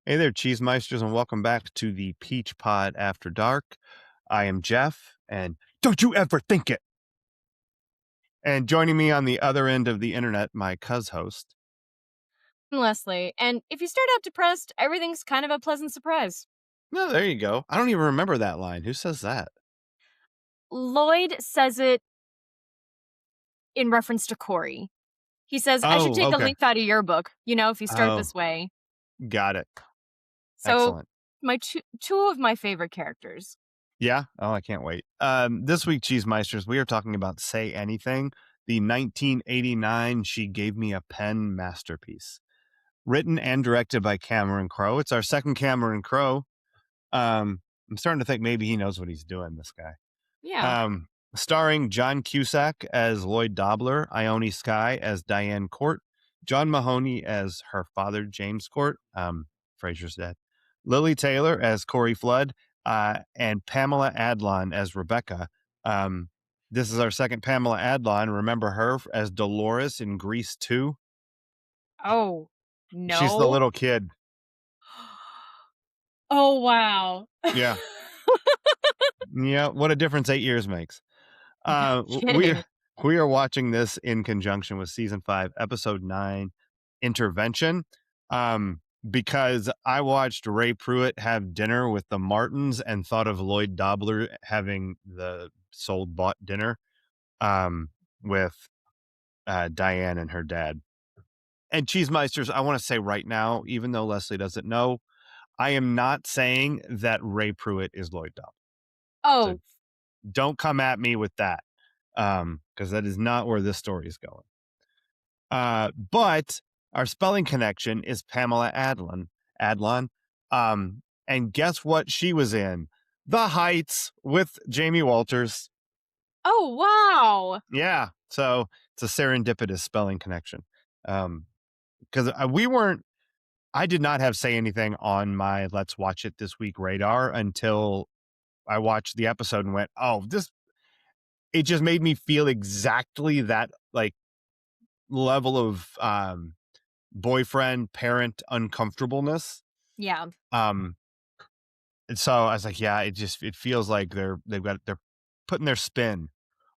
Hey there, Cheesemeisters, and welcome back to the Peach Pod After Dark. I am Jeff, and don't you ever think it. And joining me on the other end of the internet, my host. Leslie. And if you start out depressed, everything's kind of a pleasant surprise. No, there you go. I don't even remember that line. Who says that? Lloyd says it in reference to Corey. He says, I should Oh, take a okay. leaf out of your book, if you start Oh, this way. got it. So Excellent. my two of my favorite characters. Yeah? Oh, I can't wait. This week, Cheesemeisters, we are talking about Say Anything, the 1989 She Gave Me a Pen masterpiece. Written and directed by Cameron Crowe. It's our second Cameron Crowe. I'm starting to think maybe he knows what he's doing, this guy. Yeah. Starring John Cusack as Lloyd Dobler, Ione Skye as Diane Court, John Mahoney as her father, James Court, Fraser's dad, Lily Taylor as Corey Flood, and Pamela Adlon as Rebecca. This is our second Pamela Adlon. Remember her as Dolores in Grease 2? Oh, She's the no. little kid. Oh, wow. Yeah. Yeah. What a difference 8 years makes. No We kidding. we are watching this in conjunction with season 5, episode 9, Intervention. Because I watched Ray Pruitt have dinner with the Martins and thought of Lloyd Dobler having the sold bought dinner with Diane and her dad. And Cheesemeisters, I want to say right now, even though Leslie doesn't know, I am not saying that Ray Pruitt is Lloyd Dobler. So Oh, don't come at me with that, because that is not where this story is going. But our spelling connection is Pamela Adlon. And guess what she was in? The Heights with Jamie Walters. oh, wow. Yeah, so it's a serendipitous spelling connection. Because I did not have Say Anything on my Let's Watch It This Week radar until I watched the episode and went, oh, it just made me feel exactly that, like, level of boyfriend parent uncomfortableness. Yeah. And so I was like, yeah, it feels like they're putting their spin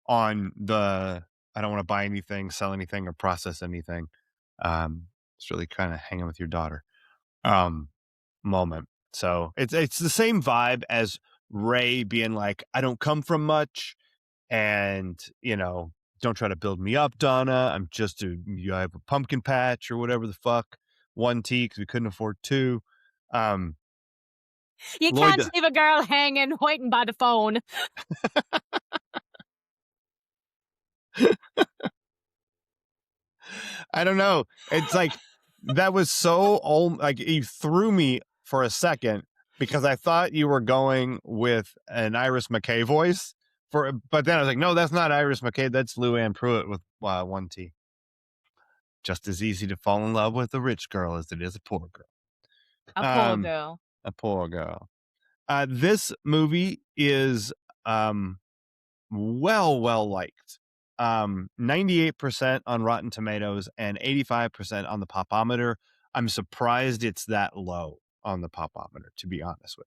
on the I don't want to buy anything, sell anything, or process anything. It's really kind of hanging with your daughter moment. So it's the same vibe as Ray being like, I don't come from much, and don't try to build me up, Donna. I have a pumpkin patch or whatever the fuck. 1T because we couldn't afford 2. You Lloyd, can't leave a girl hanging, waiting by the phone. I don't know. It's like that was so old. Like you threw me for a second because I thought you were going with an Iris McKay voice but then I was like, no, that's not Iris McKay. That's Lou Ann Pruitt with 1T. Just as easy to fall in love with a rich girl as it is a poor girl. A poor girl. A poor girl. This movie is well liked. 98% on Rotten Tomatoes and 85% on the Popometer. I'm surprised it's that low on the Popometer, to be honest with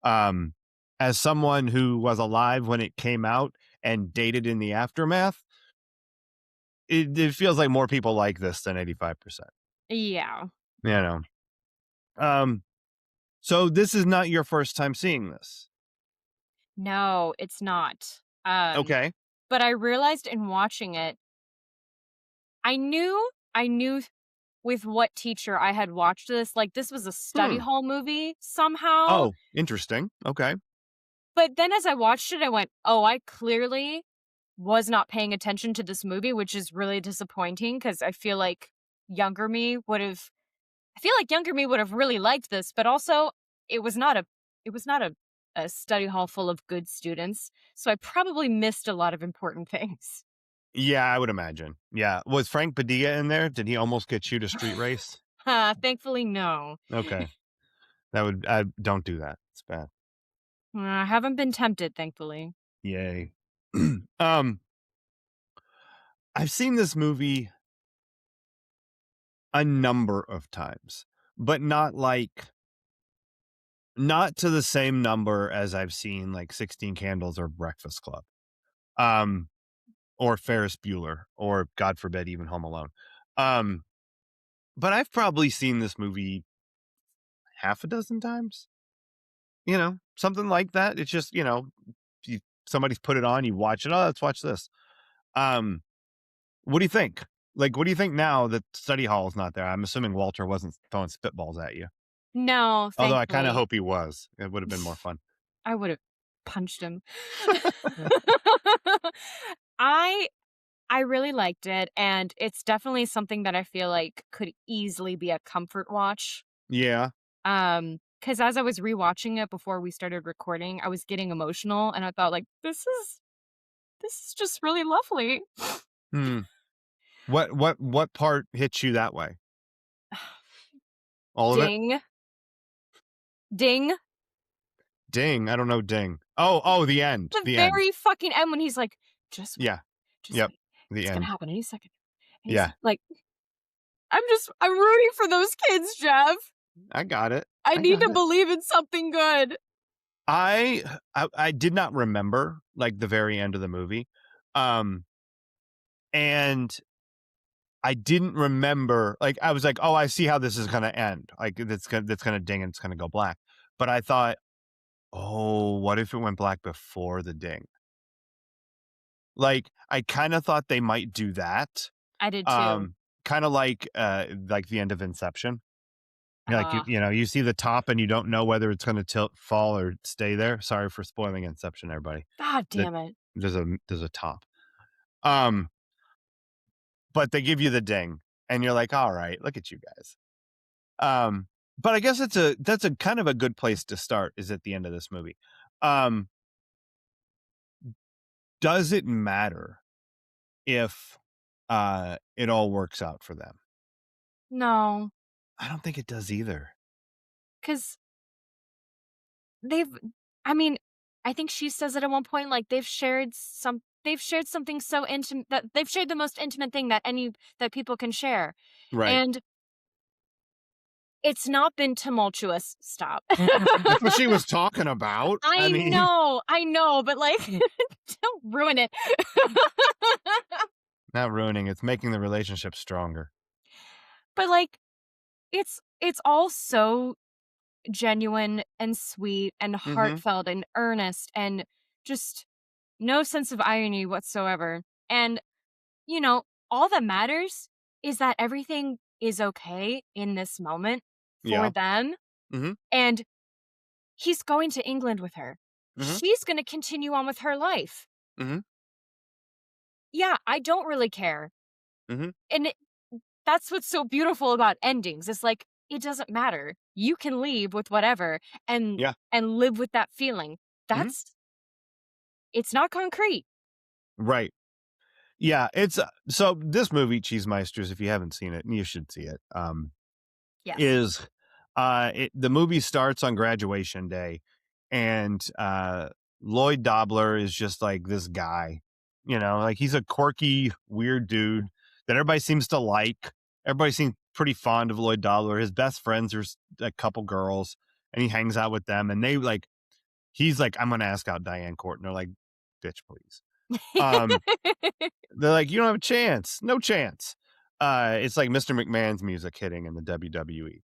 you. As someone who was alive when it came out and dated in the aftermath, it feels like more people like this than 85%. Yeah. You know. So this is not your first time seeing this. No, it's not. Okay. But I realized in watching it, I knew with what teacher I had watched this. Like, this was a study hall movie somehow. Oh, interesting. Okay. But then as I watched it, I went, oh, I clearly was not paying attention to this movie, which is really disappointing because I feel like younger me would have really liked this, but also it was not a study hall full of good students, so I probably missed a lot of important things. Yeah, I would imagine. Yeah. Was Frank Padilla in there? Did he almost get you to street race? Thankfully, no. Okay. Don't do that. It's bad. I haven't been tempted, thankfully. Yay. I've seen this movie a number of times, but not like Not to the same number as I've seen like 16 Candles or Breakfast Club, um, or Ferris Bueller, or God forbid, even Home Alone. Um, but I've probably seen this movie half a dozen times, something like that. It's just, somebody's put it on, you watch it. Oh, let's watch this. Um, what do you think? Like, what do you think now that study hall is not there? I'm assuming Walter wasn't throwing spitballs at you. No, Although I kind of thankfully. hope he was. It would have been more fun. I would have punched him. I I really liked it, and it's definitely something that I feel like could easily be a comfort watch. Yeah. Because as I was rewatching it before we started recording, I was getting emotional, and I thought, like, this is just really lovely. Hmm. What part hits you that way? All of it? Ding, ding. Ding. I don't know. Ding. Oh, the end. The The end. very fucking end when he's like, "Just wait, Yeah. just Yep. wait. The It's gonna end. happen any second." And he's Yeah. like, I'm rooting for those kids, Jeff. I got it. I I need got to it. believe in something good. I did not remember like the very end of the movie. And I didn't remember, like, I was like, oh, I see how this is gonna end. Like that's gonna ding and it's gonna go black. But I thought, oh, what if it went black before the ding? Like, I kind of thought they might do that. I did too. Kind of like the end of Inception. Like Uh, you see the top and you don't know whether it's gonna tilt, fall, or stay there. Sorry for spoiling Inception, everybody. God That damn it. there's a top. Um, but they give you the ding, and you're like, all right, look at you guys. But I guess that's a kind of a good place to start, is at the end of this movie. Um, does it matter if it all works out for them? No, I don't think it does either. because they've, I mean, I think she says it at one point, like they've shared something so intimate that they've shared the most intimate thing that people can share. Right. And it's not been tumultuous. Stop. That's what she was talking about. I mean, I know, but like, don't ruin it. not ruining, it's making the relationship stronger. But like, it's all so genuine and sweet and Mm-hmm. heartfelt and earnest and just no sense of irony whatsoever. And, you know, all that matters is that everything is okay in this moment for Yeah. them. Mm-hmm. And he's going to England with her. Mm-hmm. She's going to continue on with her life. Mm-hmm. Yeah, I don't really care. Mm-hmm. And that's what's so beautiful about endings. It's like it doesn't matter. You can leave with whatever and Yeah. live with that feeling. Mm-hmm. That's it's not concrete. Right. Yeah, it's so this movie, Cheesemeisters, if you haven't seen it, and you should see it, Yes. is the movie starts on graduation day, and Lloyd Dobler is just like this guy, like he's a quirky, weird dude that everybody seems to like. Everybody seems pretty fond of Lloyd Dobler. His best friends are a couple girls, and he hangs out with them, and he's like, I'm gonna ask out Diane Court, and they're like, bitch, please. Um, they're like, you don't have a chance. No chance. It's like Mr. McMahon's music hitting in the WWE.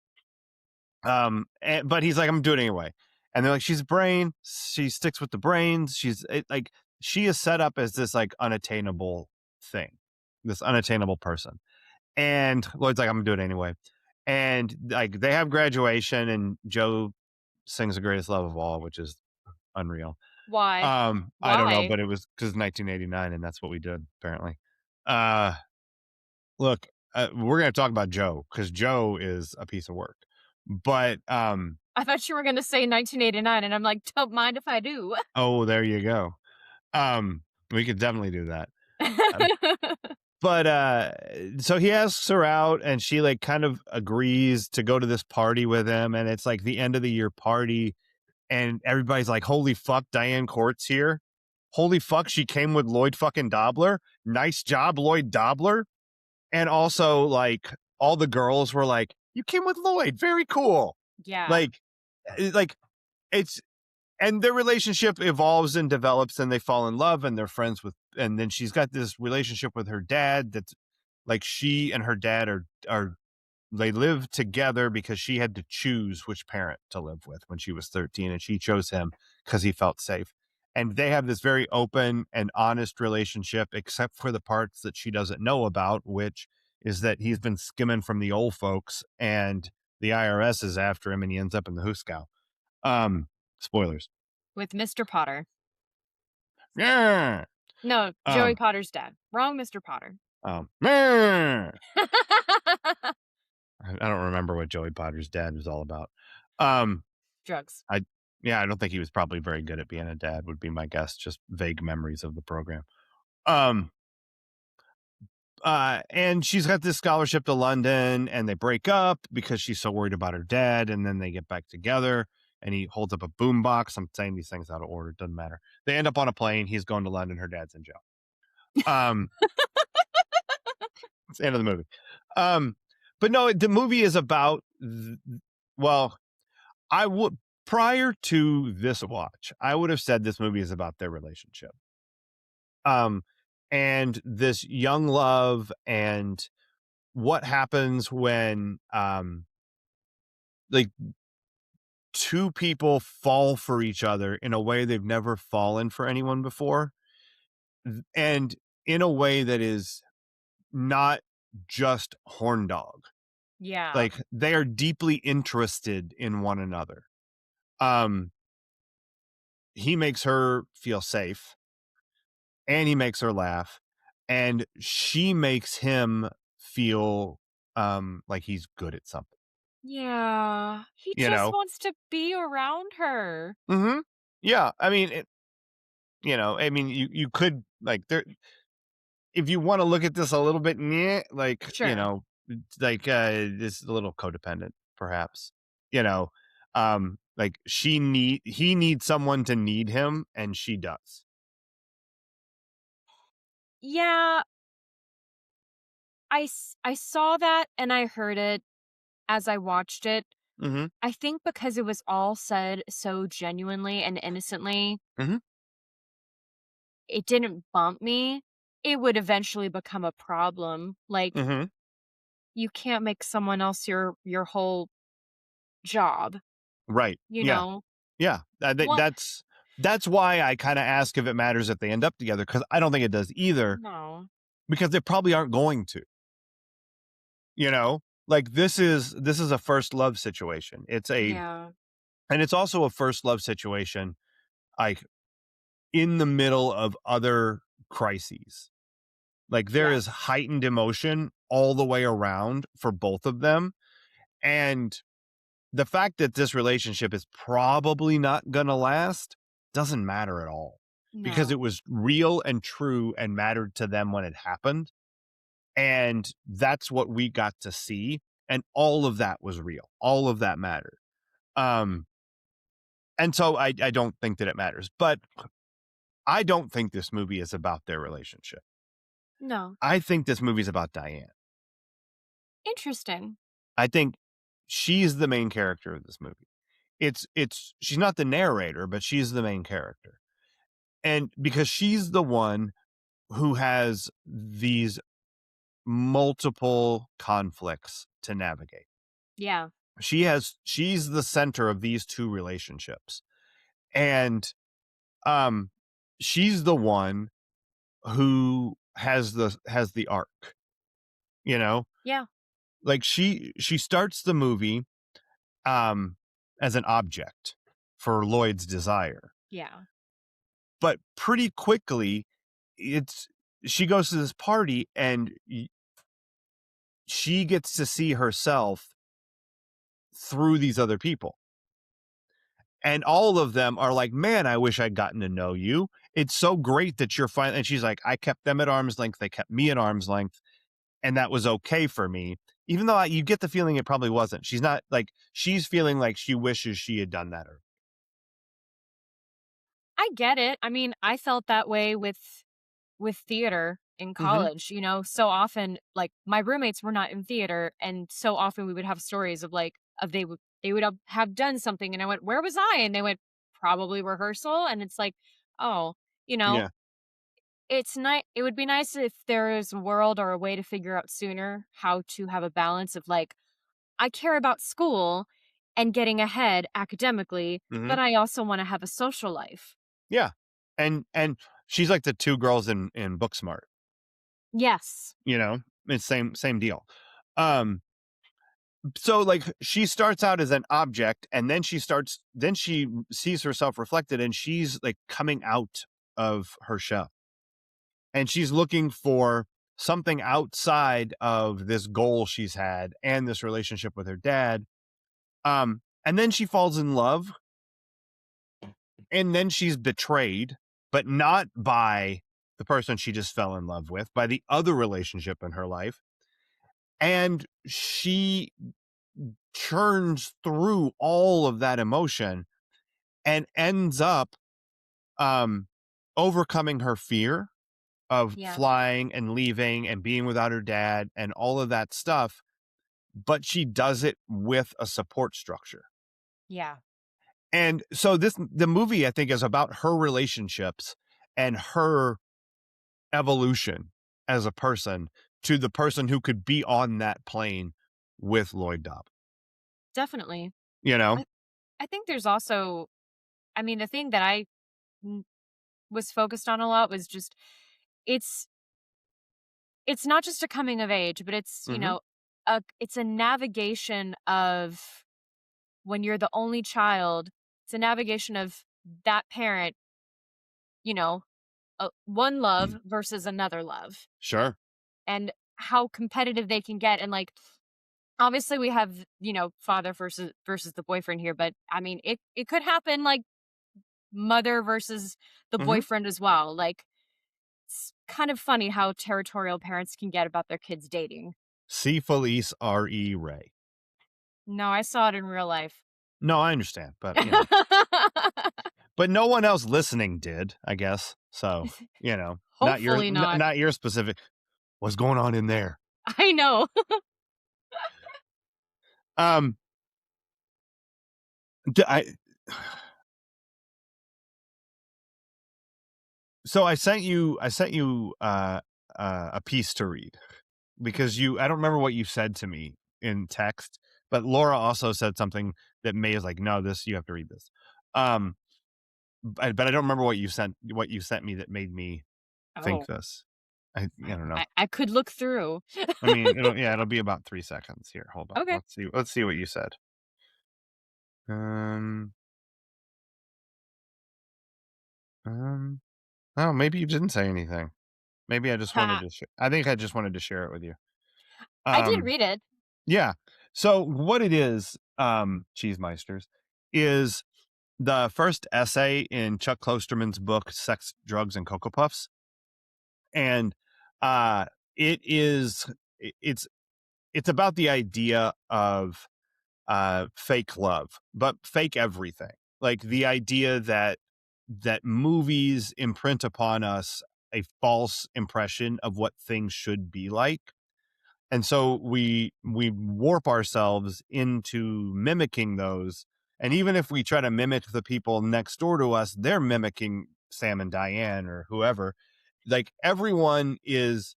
But he's like, I'm doing it anyway. And they're like, she's a brain. She sticks with the brains. Like, she is set up as this like unattainable thing, this unattainable person. And Lloyd's like, I'm gonna do it anyway. And like, they have graduation, and Joe sings the greatest love of all, which is unreal. Why? I don't know, Why? but it was because 1989, and that's what we did apparently. Uh, look, we're gonna talk about Joe because Joe is a piece of work. But I thought you were going to say 1989 and I'm like, don't mind if I do. oh, there you go. We could definitely do that. Um, but so he asks her out, and she like kind of agrees to go to this party with him, and it's like the end of the year party, and everybody's like, holy fuck, Diane Court's here. Holy fuck, she came with Lloyd fucking Dobler. Nice job, Lloyd Dobler. And also, like, all the girls were like, you came with Lloyd. Very cool. Yeah. Like, like it's and their relationship evolves and develops, and they fall in love, and they're friends with, and then she's got this relationship with her dad that's like she and her dad are they live together because she had to choose which parent to live with when she was 13, and she chose him because he felt safe. And they have this very open and honest relationship, except for the parts that she doesn't know about, which is that he's been skimming from the old folks and the IRS is after him and he ends up in the Hooskow. Um, Spoilers. With Mr. Potter. Yeah. No, Joey Um, Potter's dad. Wrong Mr. Potter. yeah. I don't remember what Joey Potter's dad was all about. Um, Drugs. I Yeah, I don't think he was probably very good at being a dad, would be my guess, just vague memories of the program. Um, and she's got this scholarship to London, and they break up because she's so worried about her dad, and then they get back together, and he holds up a boombox. I'm saying these things out of order, doesn't matter. They end up on a plane, he's going to London, her dad's in jail. Um, it's the end of the movie. Um, but no, the movie is about well, I would prior to this watch, I would have said this movie is about their relationship. Um, and this young love and what happens when like two people fall for each other in a way they've never fallen for anyone before, and in a way that is not just horn dog. Yeah. Like they are deeply interested in one another. Um, he makes her feel safe and he makes her laugh, and she makes him feel like he's good at something, Yeah. He you just know. wants to be around her. Yeah, I mean I mean you could like there if you want to look at this a little bit like Sure. like this is a little codependent perhaps, you know. Like he needs someone to need him, and she does. Yeah, I saw that and I heard it as I watched it. Mm-hmm. I think because it was all said so genuinely and innocently, Mm-hmm. it didn't bump me. It would eventually become a problem. Like, Mm-hmm. you can't make someone else your whole job, Right. you Yeah. know? Yeah, What? that's why I kinda ask if it matters if they end up together, because I don't think it does either, No. because they probably aren't going to, you know? Like, this is a first love situation. Yeah. It's also a first love situation, like, in the middle of other crises. Like, there Yeah. is heightened emotion all the way around for both of them, and the fact that this relationship is probably not gonna last doesn't matter at all, because it No. was real and true and mattered to them when it happened, and that's what we got to see, and all of that was real. All of that mattered. Um, and so I don't think that it matters, but I don't think this movie is about their relationship. No. I think this movie is about Diane. Interesting. I think she's the main character of this movie. She's not the narrator, but she's the main character. And because she's the one who has these multiple conflicts to navigate. Yeah. She's the center of these two relationships. And um she's the one who has the arc, you know? Yeah. Like she starts the movie um as an object for Lloyd's desire. Yeah. But pretty quickly it's she goes to this party, and she gets to see herself through these other people. And all of them are like, man, I wish I'd gotten to know you. It's so great that you're fine. And she's like, I kept them at arm's length. They kept me at arm's length. And that was okay for me. Even though you get the feeling it probably wasn't. She's not like, she's feeling like she wishes she had done that. I get it. I mean, I felt that way with theater in Mm-hmm. college, so often like my roommates were not in theater and so often we would have stories of like of they would have done something, and I went, "Where was I?" And they went, "Probably rehearsal." And it's like, "Oh, you know, Yeah. it would be nice if there is a world or a way to figure out sooner how to have a balance of, like, I care about school and getting ahead academically, Mhm. but I also wanna have a social life." Yeah. And she's like the 2 girls in Booksmart, Yes. you know? It's same deal. Um, so, like, she starts out as an object, and then she sees herself reflected, and she's, like, coming out of her shell, and she's looking for something outside of this goal she's had and this relationship with her dad, and then she falls in love, and then she's betrayed, but not by the person she just fell in love with, by the other relationship in her life. And she churns through all of that emotion and ends up um, overcoming her fear of Yeah. flying and leaving and being without her dad and all of that stuff. But she does it with a support structure. Yeah. And so the movie, I think, is about her relationships and her evolution as a person to the person who could be on that plane with Lloyd Dobler, Definitely. you know? I I think there's also, I mean, the thing that I n was focused on a lot was just, it's it's not just a coming of age, but it's, Mhm. it's a navigation of when you're the only child, it's a navigation of that parent, you know, one love versus another love, Sure. and how competitive they can get. And, like, obviously we have, father versus the boyfriend here, but I mean, it could happen, like, mother versus the Mhm. boyfriend as well. Like, it's kind of funny how territorial parents can get about their kids dating. C. Felice R.E. Ray. No, I saw it in real life. No, I understand, but no one else listening did, I guess. So, Hopefully not. not your specific what's going on in there. I know. Um, d I so I sent you, a piece to read because I don't remember what you said to me in text, but Laura also said something that May is like, "No, this you have to read this." Um, but I don't remember what you sent me that made me think Oh, this. I don't know. I could look through. I mean, it'll be about 3 seconds. Here, hold on. Okay. Let's see what you said. Um, um, oh, maybe you didn't say anything. Maybe Ha. I think I just wanted to share it with you. I did Um, read it. yeah. So what it is, Cheesemeisters, is the first essay in Chuck Klosterman's book, Sex, Drugs, and Cocoa Puffs. And, uh, it is I it's about the idea of fake love, but fake everything. Like the idea that movies imprint upon us a false impression of what things should be like. And so we warp ourselves into mimicking those. And even if we try to mimic the people next door to us, they're mimicking Sam and Diane or whoever. Like everyone is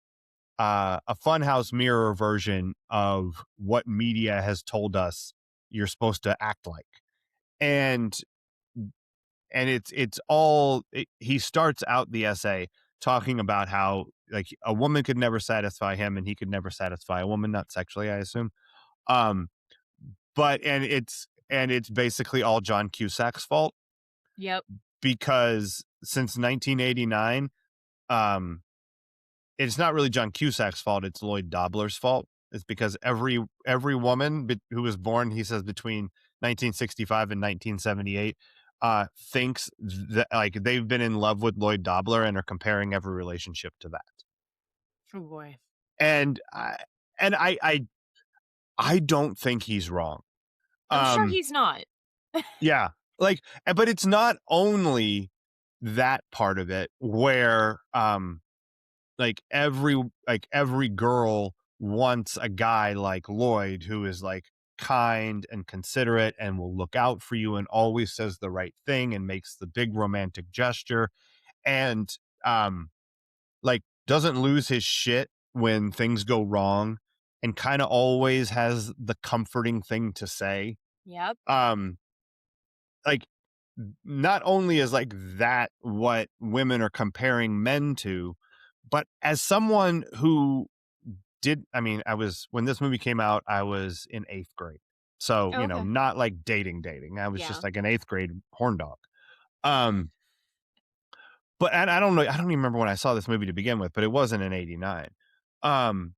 a funhouse mirror version of what media has told us you're supposed to act like. And it's all he starts out the essay talking about how like a woman could never satisfy him and he could never satisfy a woman, not sexually, I assume. Um, but and it's basically all John Cusack's fault Yep. because since 1989, um, it's not really John Cusack's fault, it's Lloyd Dobler's fault. It's because every woman who was born, he says, between 1965 and 1978, thinks that like they've been in love with Lloyd Dobler and are comparing every relationship to that. Oh boy. And I don't think he's wrong. I'm sure Um, he's not. yeah, like, but it's not only that part of it where like every girl wants a guy like Lloyd who is like kind and considerate and will look out for you and always says the right thing and makes the big romantic gesture and like doesn't lose his shit when things go wrong and kind of always has the comforting thing to say. Yep. Um like not only is like that what women are comparing men to, but as someone who I mean, I was when this movie came out, I was in 8th grade. So, Oh, okay. not like dating. I was Yeah. just like an 8th grade horn dog. Um, but and I don't know, I don't even remember when I saw this movie to begin with, but it wasn't in 89. Um,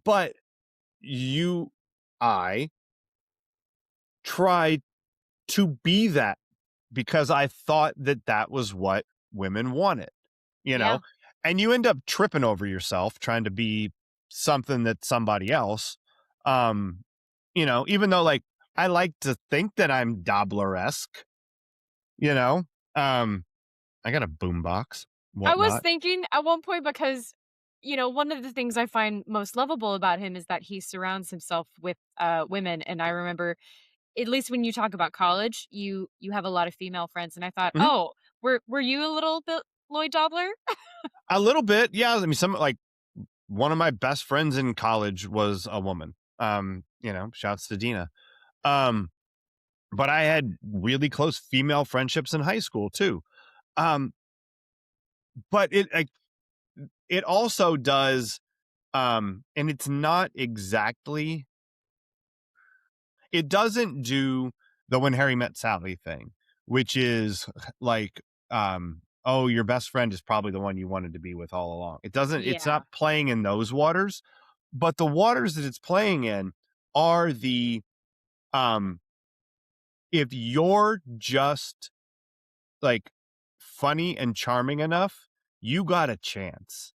but you I tried to be that because I thought that that was what women wanted, you Yeah. know? And you end up tripping over yourself trying to be something that somebody else. Um, even though like I like to think that I'm Dobler-esque, you know? Um, I got a boombox, I was whatnot. thinking at one point because, one of the things I find most lovable about him is that he surrounds himself with women. And I remember, at least when you talk about college, you have a lot of female friends, and I thought, Mhm. oh, were you a little bit Lloyd Dobler? A little bit, yeah. I mean, some like one of my best friends in college was a woman. Shouts to Dina. Um, but I had really close female friendships in high school too. Um, but it also does, and it's not exactly, it doesn't do the When Harry Met Sally thing, which is like, oh, your best friend is probably the one you wanted to be with all along. It's Yeah. not playing in those waters, but the waters that it's playing in are um, if you're just like funny and charming enough, you got a chance.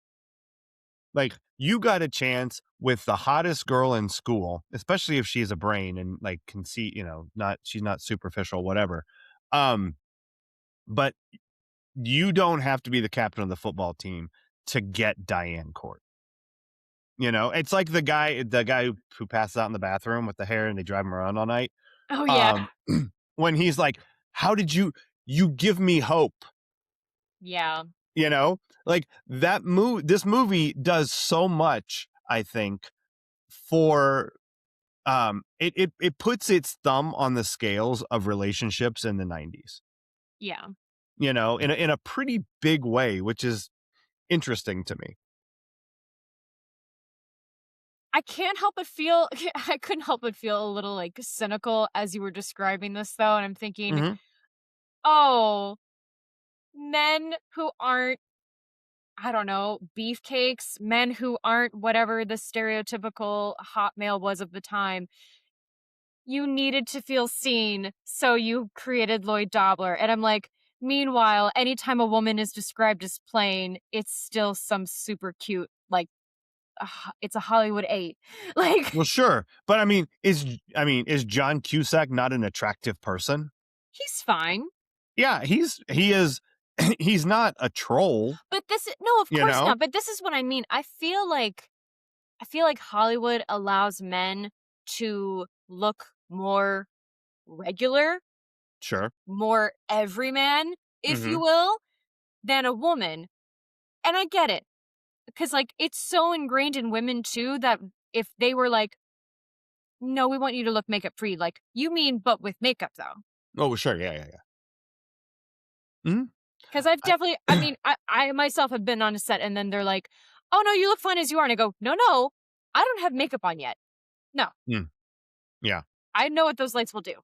Like you got a chance with the hottest girl in school, especially if she's a brain and like can see, not she's not superficial, whatever. Um, but you don't have to be the captain of the football team to get Diane Court. It's like the guy who passes out in the bathroom with the hair and they drive him around all night. Oh yeah. Um, when he's like, "How did you give me hope?" Yeah. You know, like this movie does so much, I think, for it puts its thumb on the scales of relationships in the 90s, Yeah. in a pretty big way, which is interesting to me. I can't help but feel I couldn't help but feel a little like cynical as you were describing this though, and I'm thinking, Mhm. oh, men who aren't, I don't know, beefcakes, men who aren't whatever the stereotypical hot male was of the time. You needed to feel seen, so you created Lloyd Dobler. And I'm like, meanwhile, anytime a woman is described as plain, it's still some super cute, like, it's a Hollywood 8. Like, Well, sure, but is John Cusack not an attractive person? he's fine. Yeah, he is he's not a troll, But no, of you course know? not. But this is what I mean. I feel like Hollywood allows men to look more regular, Sure. more everyman, if you Mhm. will, than a woman. And I get it. Because, like, it's so ingrained in women too that if they were like, "No, we want you to look makeup free," like, "You mean but with makeup, though?" Oh, sure, yeah, yeah, yeah. Mhm. Because I've I definitely I mean, I myself have been on a set and then they're like, "Oh, no, you look fine as you are." And I go, "No, no, I don't have makeup on yet. No, Mm, yeah. I know what those lights will do."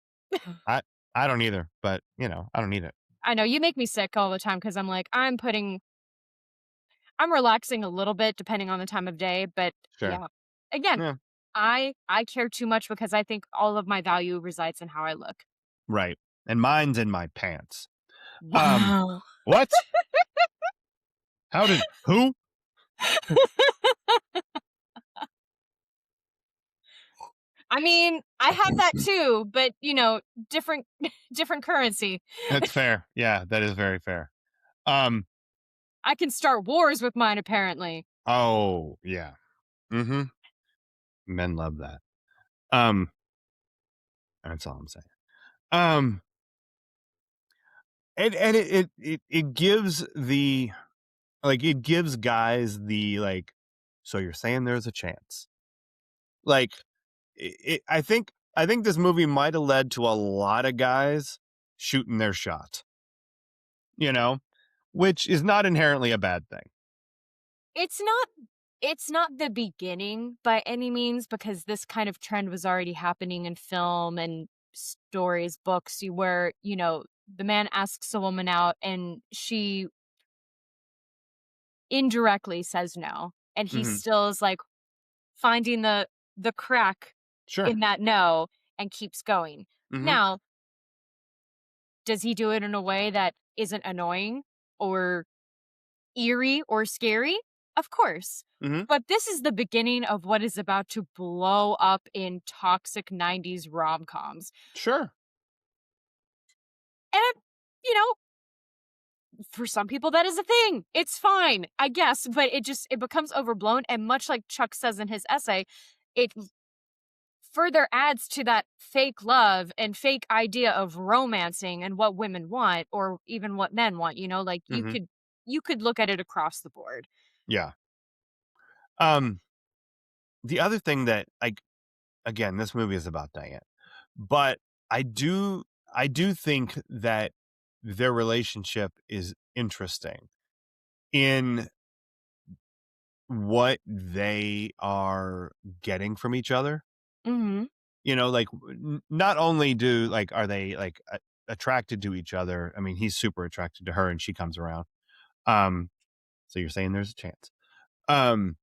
I I don't either, but, I don't need it. I know, you make me sick all the time because I'm like, I'm relaxing a little bit depending on the time of day, but Sure. yeah. Again, Yeah, I care too much because I think all of my value resides in how I look. right, and mine's in my pants. Um, Wow. what? How did who? I mean, I have that too, but different different currency. That's fair. Yeah, that is very fair. Um, I can start wars with mine apparently. oh, yeah. Mhm. Men love that. Um, That's all I'm saying. Um, and it gives the like it gives guys the like. So you're saying there's a chance? Like, I think this movie might have led to a lot of guys shooting their shot. You know, which is not inherently a bad thing. It's not it's not the beginning by any means, because this kind of trend was already happening in film and stories, books, where, the man asks a woman out and she indirectly says no. And he Hmm. still is like finding the crack Sure. in that no and keeps going. Hmm. Now, does he do it in a way that isn't annoying or eerie or scary? Of course. Hmm. But this is the beginning of what is about to blow up in toxic 90s rom-coms. Sure. And, you know, for some people that is a thing. It's fine, I guess, but it becomes overblown, and much like Chuck says in his essay, it further adds to that fake love and fake idea of romancing and what women want or even what men want, like Hmm. you could look at it across the board. Yeah. Um, the other thing that like again, this movie is about Diane, but I do I do think that their relationship is interesting in what they are getting from each other. Mhm. Like not only do like are they like attracted to each other. I mean, he's super attracted to her, and she comes around. Um, so you're saying there's a chance. Um,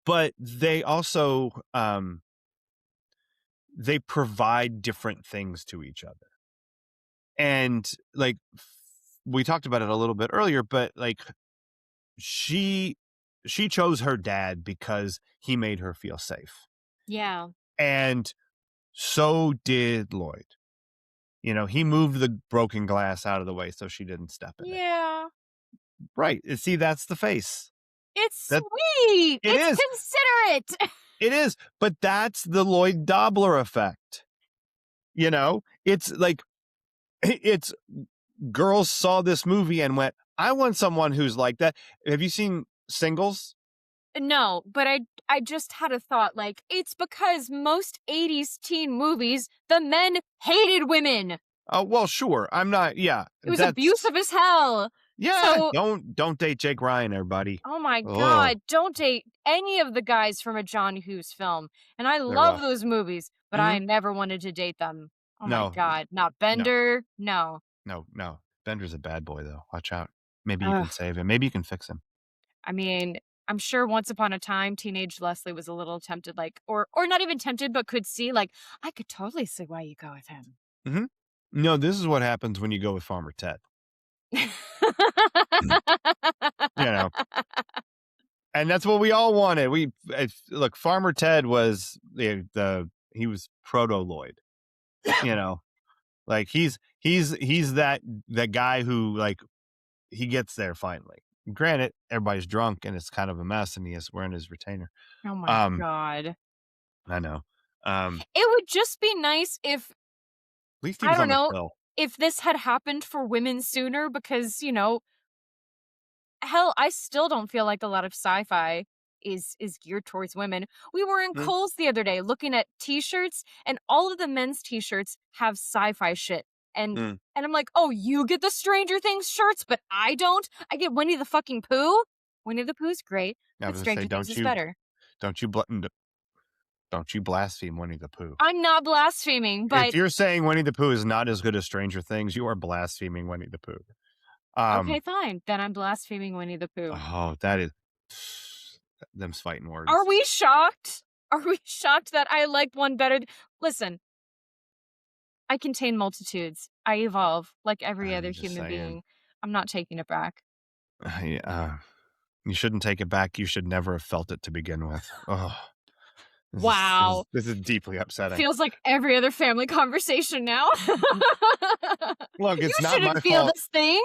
but they also they provide different things to each other. And like we talked about it a little bit earlier, but like she she chose her dad because he made her feel safe. Yeah. And so did Lloyd. He moved the broken glass out of the way so she didn't step in it. Yeah. Right. See, that's the face. It's That sweet. it It's is. considerate. It is. But that's the Lloyd Dobler effect. It's like it's girls saw this movie and went, I want someone who's like that. Have you seen Singles? No, but I just had a thought, like, it's because most 80s teen movies, the men hated women. Oh, well, sure. I'm not, yeah. It was That's abusive as hell. yeah, So, don't date Jake Ryan, everybody. oh my Oh, god, don't date any of the guys from a John Hughes film. And I they're love rough. those movies, but Mhm. I never wanted to date them. Oh my No, god, not no, Bender, no. no. Bender's a bad boy though. Watch out. Maybe you Ugh. can save him. Maybe you can fix him. I mean, I'm sure once upon a time, teenage Leslie was a little tempted, like, or not even tempted, but could see, like, I could totally see why you go with him. Mhm. No, this is what happens when you go with Farmer Ted. Mm. You know, and that's what we all wanted. Look, Farmer Ted was the he was proto Lloyd. You know, like he's that guy who like he gets there finally. Granted, everybody's drunk and it's kind of a mess, and he is wearing his retainer. Oh my Um, god. I know. It would just be nice if, At least he I was don't on the know, pill. if this had happened for women sooner, because, hell, I still don't feel like a lot of sci-fi is geared towards women. We were in Mm, Kohl's the other day looking at t-shirts, and all of the men's t-shirts have sci-fi shit. And mm. and I'm like, "Oh, you get the Stranger Things shirts, but I don't? I get Winnie the fucking Pooh?" Winnie the Pooh's great, I but was gonna say, Stranger Things is better. don't you bl- don't you blaspheme Winnie the Pooh? I'm not blaspheming, If but you're saying Winnie the Pooh is not as good as Stranger Things, you are blaspheming Winnie the Pooh. okay, Um, fine. Then I'm blaspheming Winnie the Pooh. oh, that is them's fighting Are words. we shocked? Are we shocked that I liked one better? Listen, I contain multitudes. I evolve like every other I'm just human saying. being. I'm not taking it back. I, you shouldn't take it back. You should never have felt it to begin with. Oh, this is this is, Wow. this is deeply upsetting. Feels like every other family conversation now. Look, You it's not my shouldn't feel fault. this thing.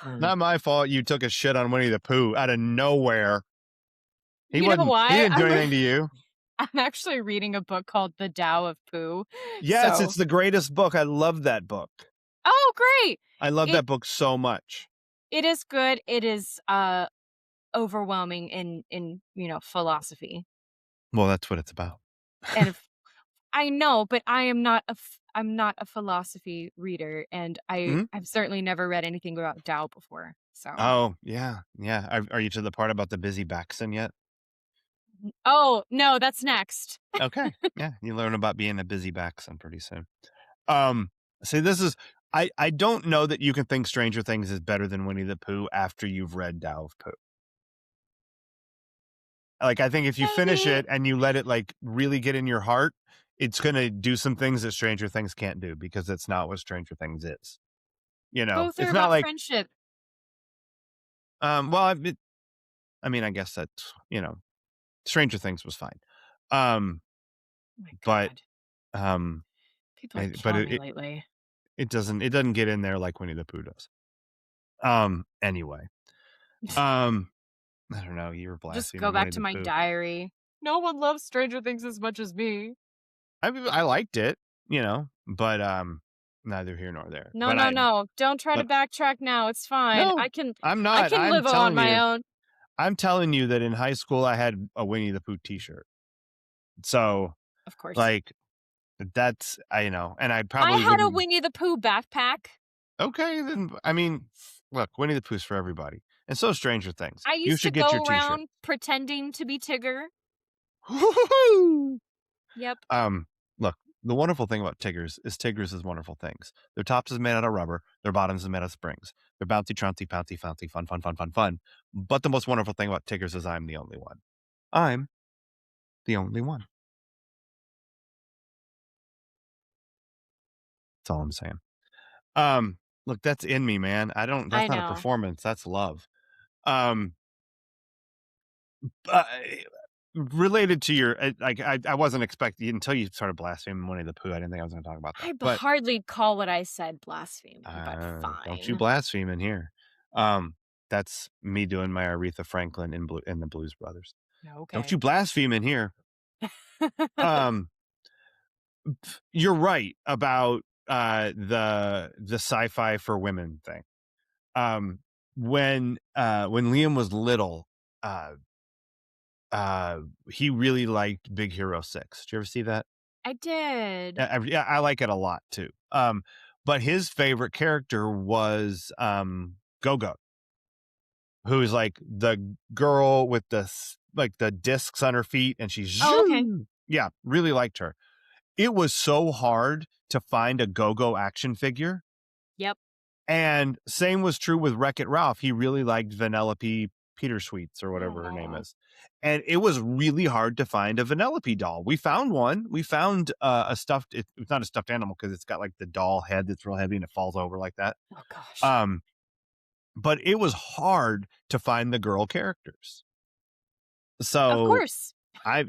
Not my fault. You took a shit on Winnie the Pooh out of nowhere. He You know wasn't. He why? didn't do anything to you. I'm actually reading a book called The Tao of Pooh. Yes, So it's the greatest book. I love that book. oh, great! I love It that book so much. it is good. It is, overwhelming in philosophy. Well, that's what it's about. And if I know, but I'm not a philosophy reader, and Mhm. I've certainly never read anything about Tao before, so Oh, yeah, yeah. Are you to the part about the busy Baxton yet? oh, no, that's next. Okay. Yeah, you learn about being a busy Baxton pretty soon. Um, See, this is I don't know that you can think Stranger Things is better than Winnie the Pooh after you've read Tao of Pooh. Like, I think if you finish Maybe. it and you let it, like, really get in your heart, it's gonna do some things that Stranger Things can't do because that's not what Stranger Things is, you know? Both are It's not about like, friendship. well, I mean, I guess that's, Stranger Things was fine. Um, Oh my but, god. um, People are but killing me lately. it doesn't get in there like Winnie the Pooh does. Anyway, um, I don't know, you were Just go blaspheming back Winnie to the my Pooh. diary. No one loves Stranger Things as much as me. I mean, I liked it, but, neither here nor there. No, no, no. Don't try to But backtrack now. It's fine. no, I'm I not. can live on my own. I'm telling you that in high school, I had a Winnie the Pooh T-shirt. So, Of course. like, and I I probably had a wouldn't. Winnie the Pooh backpack. Okay, then, I mean, look, Winnie the Pooh's for everybody, and so is Stranger Things. I You used to should get your go T-shirt. around pretending to be Tigger. Yep. Um, Look, the wonderful thing about Tigers is wonderful things. Their tops is made out of rubber, their bottoms is made out of springs. They're bouncy, trouncy, pouncy, founcy, fun, fun, fun, fun, fun. But the most wonderful thing about Tigers is I'm the only one. I'm the only one. That's all I'm saying. Look, that's in me, man. I don't I That's not a know. performance, that's love. Um, uh, Related to your, like, I wasn't expecting until you started blaspheming Winnie the Pooh. I didn't think I was going to talk about that, but Hardly call what I said blaspheming, but don't you fine. blaspheme in here. Um, that's me doing my Aretha Franklin in the Blues Brothers. Don't you Okay. blaspheme in here. Um, you're right about the sci-fi for women thing. Um, when Liam was little, uh, he really liked Big Hero 6. Did you ever see that? I did. Yeah, I like it a lot too. But his favorite character was Go-Go, who is like the girl with like the discs on her feet, and she's Oh, okay. yeah, really liked her. It was so hard to find a Go-Go action figure. Yep. And same was true with Wreck-It Ralph. He really liked Vanellope Peter Sweets or whatever her name Aw. is. And it was really hard to find a Vanellope doll. We found one. We found a stuffed, it's not a stuffed animal because it's got like the doll head that's real heavy and it falls over like that. Oh gosh. Um, but it was hard to find the girl characters. Of So course. I,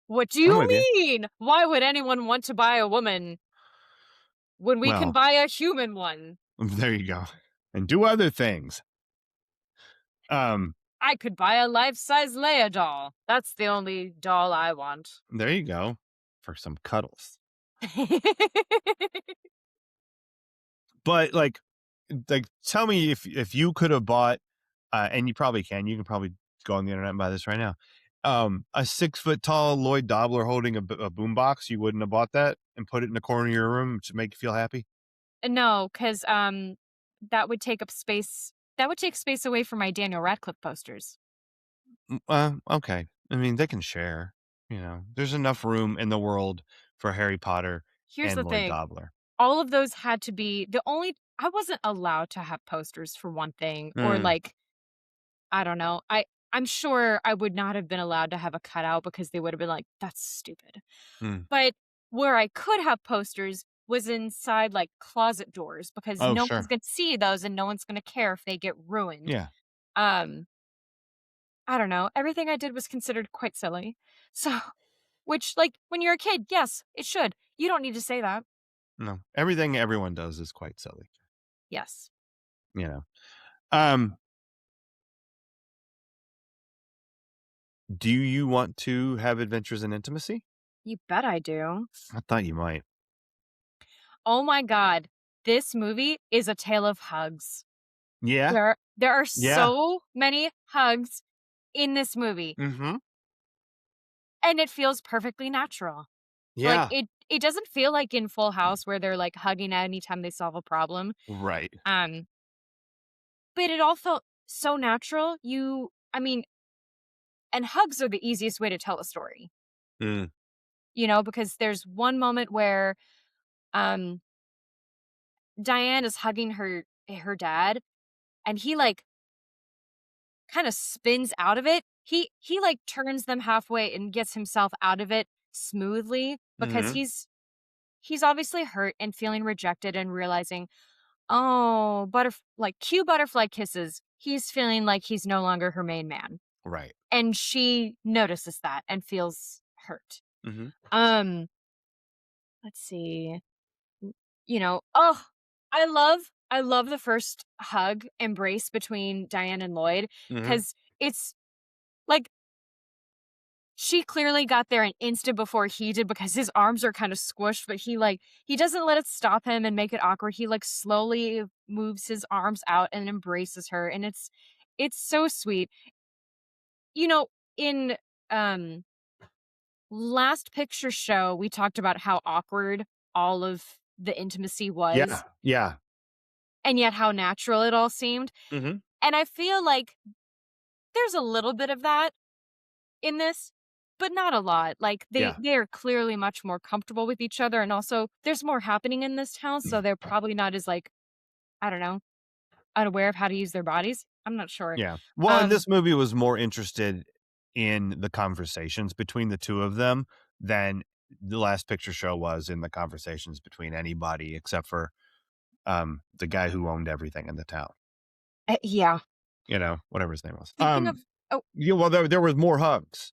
What do I'm you with you. mean? Why would anyone want to buy a woman when we can Well, buy a human one? there you go. And do other things. Um, I could buy a life-size Leia doll. That's the only doll I want. there you go for some cuddles. But tell me if you could have bought, and you can probably go on the internet and buy this right now. A 6 foot tall Lloyd Dobler holding a boombox, you wouldn't have bought that and put it in the corner of your room to make you feel happy? No, because that would take up space. That would take space away from my Daniel Radcliffe posters. Okay. I mean, they can share. There's enough room in the world for Harry Potter Here's and the Lloyd thing. Dobler. All of those had to be the only I wasn't allowed to have posters for one thing, or Mm, like, I don't know. I'm sure I would not have been allowed to have a cutout because they would have been like, "That's stupid." mm. But where I could have posters was inside, like, closet doors because Oh, no one's sure. gonna see those and no one's gonna care if they get ruined. Yeah. Um, I don't know. Everything I did was considered quite silly. So, which, like, when you're a kid, yes, it should. You don't need to say that. No. Everything everyone does is quite silly. Yes. You know. Um, Do you want to have adventures in intimacy? You bet I do. I thought you might. Oh my god. This movie is a tale of hugs. Yeah. There are Yeah. so many hugs in this movie, Mhm. and it feels perfectly natural. Like, Yeah. it doesn't feel like in Full House where they're, like, hugging anytime they solve a problem, Right. um, but it all felt so natural. I mean, and hugs are the easiest way to tell a story, Mm. because there's one moment where, um, Diane is hugging her dad, and he, like, kinda spins out of it. He, like, turns them halfway and gets himself out of it smoothly because Mhm. he's obviously hurt and feeling rejected and realizing, "Oh, like, cue butterfly kisses." He's feeling like he's no longer her main man, Right. and she notices that and feels hurt. Mhm. Um, let's see. Oh, I love the first hug embrace between Diane and Lloyd Mhm. because it's like she clearly got there an instant before he did because his arms are kind of squished, but he doesn't let it stop him and make it awkward. He like slowly moves his arms out and embraces her, and it's so sweet. You know, in um last picture show, we talked about how awkward all of the intimacy Yeah. was, Yeah. and yet how natural it all seemed. Mhm. And I feel like there's a little bit of that in this, but not a lot. Like Yeah. they are clearly much more comfortable with each other, and also there's more happening in this town, so they're probably not as like, I don't know, unaware of how to use their bodies. I'm not sure. Yeah. Well, and Um this movie was more interested in the conversations between the 2 of them than the Last Picture Show was in the conversations between anybody except for, the guy ww owned everything in the town, yeah. whatever his name was. Speaking of Oh, Yeah, well, there was more hugs.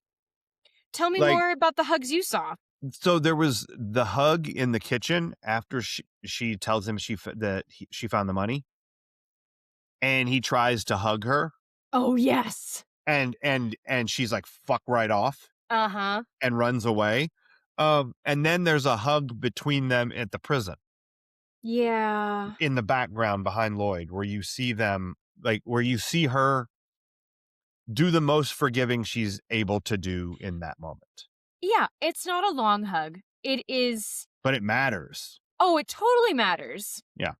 tell me Like, more about the hugs you saw. so there was the hug in the kitchen after she tells him she found the money, and he tries to hug her, Oh, yes. and she's like, "Fuck right off," Uh-huh. and runs away. And then there's a hug between them at the prison Yeah. in the background behind Lloyd, where you see them, like, where you see her do the most forgiving she's able to do in that moment. Yeah, it's not a long hug. It is. But it matters. Oh, it totally matters. Yeah.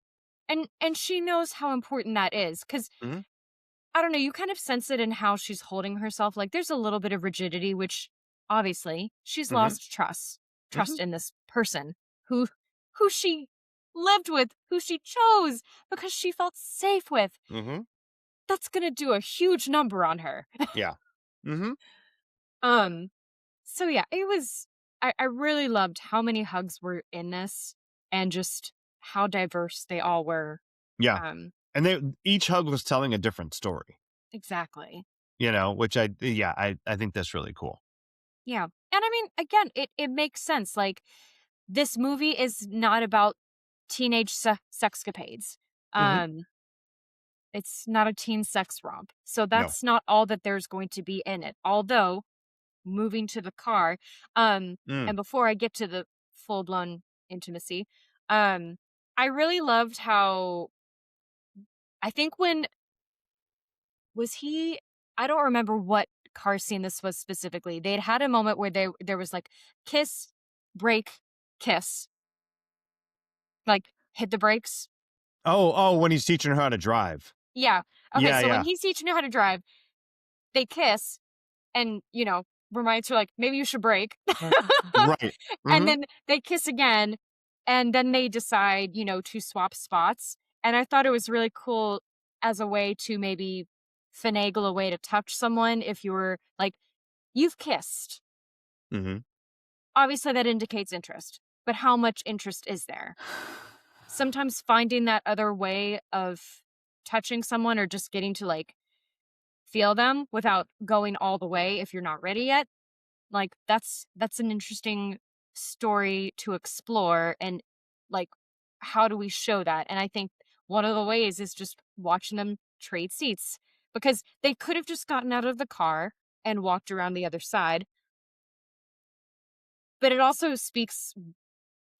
And she knows how important that is cuz Mhm. I don't know, you kind of sense it in how she's holding herself. Like there's a little bit of rigidity, which obviously she's Mhm. lost trust Mhm. in this person who who she lived with, who she chose because she felt safe with. Mhm. That's going to do a huge number on her. Yeah. Mhm. um so yeah, I really loved how many hugs were in this and just how diverse they all were. Yeah. Um And each hug was telling a different story, exactly. which I think that's really cool. Yeah. And I mean, again, it makes sense. Like this movie is not about teenage sexcapades. Mhm. Um, it's not a teen sex romp. So No. that's not all that there's going to be in it. Although moving to the car, Mm. and before I get to the full blown intimacy, um, I really loved how I think when was he I don't remember what car scene this was specifically. They'd had a moment where there was like kiss, break, kiss. Like hit the brakes. Oh, when he's teaching her how to drive. Yeah. Okay, Yeah, so when yeah. he's teaching her how to drive, they kiss and, reminds her like, maybe you should break. Right. And Mhm. then they kiss again, and then they decide, to swap spots. And I thought it was really cool as a way to maybe finagle a way to touch someone if you were like, you've kissed. Mhm. Obviously, that indicates interest, but how much interest is there? Sometimes finding that other way of touching someone or just getting to like feel them without going all the way if you're not ready yet, like that's an interesting story to explore. And like, how do we show that? And I think one of the ways is just watching them trade seats because they could have just gotten out of the car and walked around the other side. But it also speaks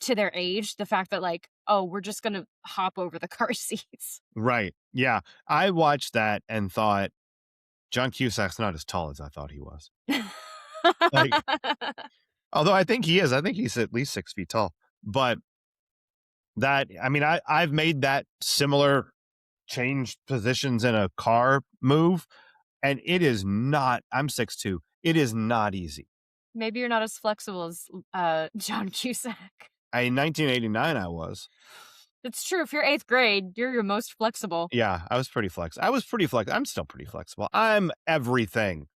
to their age, the fact that, like, "Oh, we're just gonna hop over the car seats." Right. Yeah. I watched that and thought, John Cusack's not as tall as I thought he was. Like, although I think he is. I think he's at least 6 feet tall. But that, I mean, I've made that similar changed positions in a car move, and it is not, I'm 6'2". It is not easy. Maybe you're not as flexible as, John Cusack. In 1989, I was. It's true, if you're 8th grade, you're your most flexible. Yeah, I was pretty flex. I was pretty flex. I'm still pretty flexible. I'm everything.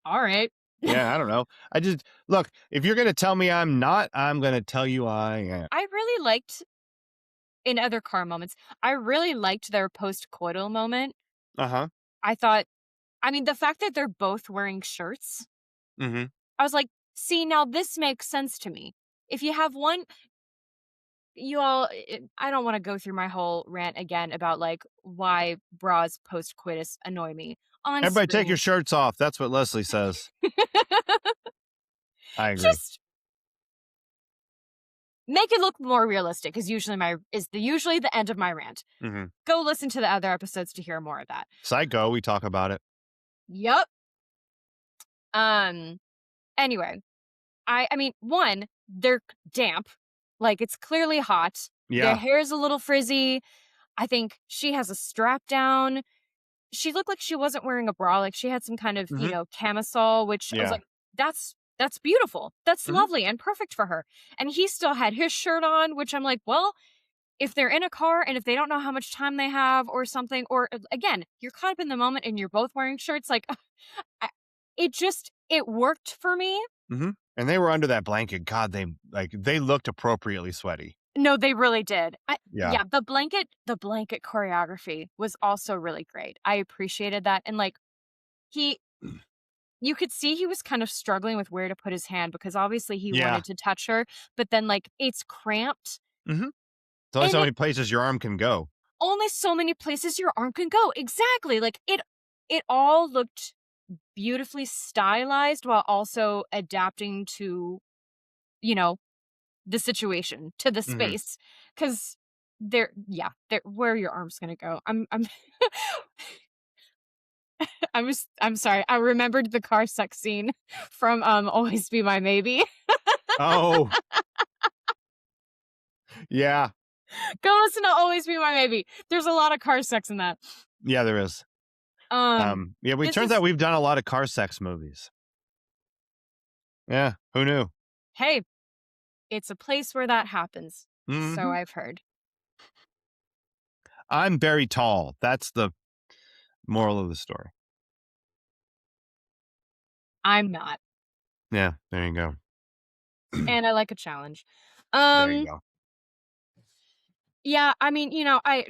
Alright. Yeah, I don't know. I just look, if you're gonna tell me I'm not, I'm gonna tell you I am. I really liked in other car moments, I really liked their post-coital moment. Uh-huh. I thought I mean, the fact that they're both wearing shirts, Mm-hmm. I was like, "See, now this makes sense to me." If you have one you all I don't wanna go through my whole rant again about, like, why bras post-coitus annoy me. On Everybody take your screen. shirts off. That's what Leslie says. I agree. Just make it look more realistic is usually the end of my rant. Mm-hmm. Go listen to the other episodes to hear more of that. Psycho, we talk about it. Yup. Um, anyway, I mean, 1, they're damp, like, it's clearly hot. Their Yeah. hair's a little frizzy. I think she has a strap down. She looked like she wasn't wearing a bra, like, she had some kind of, Mm-hmm. camisole, which I was Yeah. like, That's beautiful. That's Mm-hmm. lovely and perfect for her." And he still had his shirt on, which I'm like, "Well, if they're in a car and if they don't know how much time they have or something, or again, you're caught up in the moment and you're both wearing shirts, like, I it worked for me." Mm-hmm. And they were under that blanket. God, they looked appropriately sweaty. No, they really did. Yeah. Yeah, the blanket choreography was also really great. I appreciated that, and, like, he you could see he was kind of struggling with where to put his hand because obviously he Yeah. wanted to touch her, but then, like, it's cramped, Mm-hmm. There's only and so it many places your arm can go. only so many places your arm can go. Exactly, like, it all looked beautifully stylized while also adapting to, you know, the situation, to the Mm-hmm. space, because they're where are your arm's gonna go? I'm I'm sorry, I remembered the car sex scene from, Always Be My Maybe. Oh, yeah. Go listen to Always Be My Maybe. There's a lot of car sex in that. Yeah, there is. Yeah, we This turns out is we've done a lot of car sex movies. Yeah, who knew? hey, it's a place where that happens, so Mm-hmm. I've heard. I'm very tall. That's the moral of the story. I'm not, Yeah, there you go. and I like a challenge. There you Um, go. yeah, I mean, I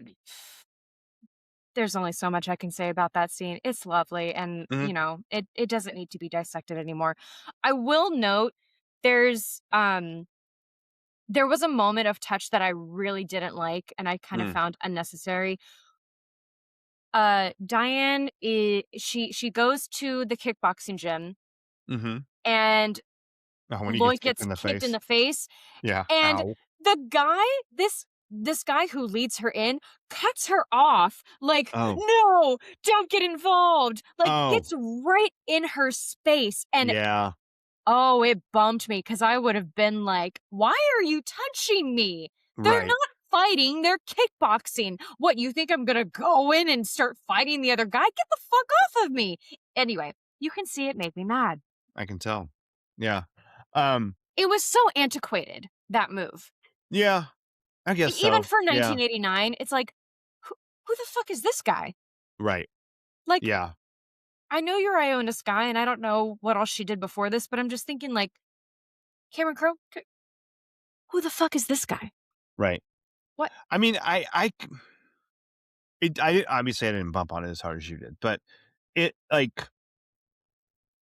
there's only so much I can say about that scene. It's lovely and, Mhm. it doesn't need to be dissected anymore. I will note there's there was a moment of touch that I really didn't like and I kind of Mm. found unnecessary. Diane she goes to the kickboxing gym Mhm. and Oh, when he gets Lloyd kicked gets in the kicked in face. the face Yeah. and Ow. the guy this guy who leads her in cuts her off like, Oh. "No, don't get involved." Like, Oh. gets right in her space and Yeah. oh, it bummed me because I would have been like, "Why are you touching me? They're Right. not fighting, they're kickboxing. What, you think I'm gonna go in and start fighting the other guy? Get the fuck off of me." Anyway, you can see it made me mad. I can tell. Yeah. Um, It was so antiquated, that move. yeah, I guess Even so. for Yeah. 1989, it's like, who the fuck is this guy? Right. Like, Yeah. I know you're Iona Sky, and I don't know what else she did before this, but I'm just thinking, like, Cameron Crowe, who the fuck is this guy? Right. What? I mean, obviously I didn't bump on it as hard as you did, but it like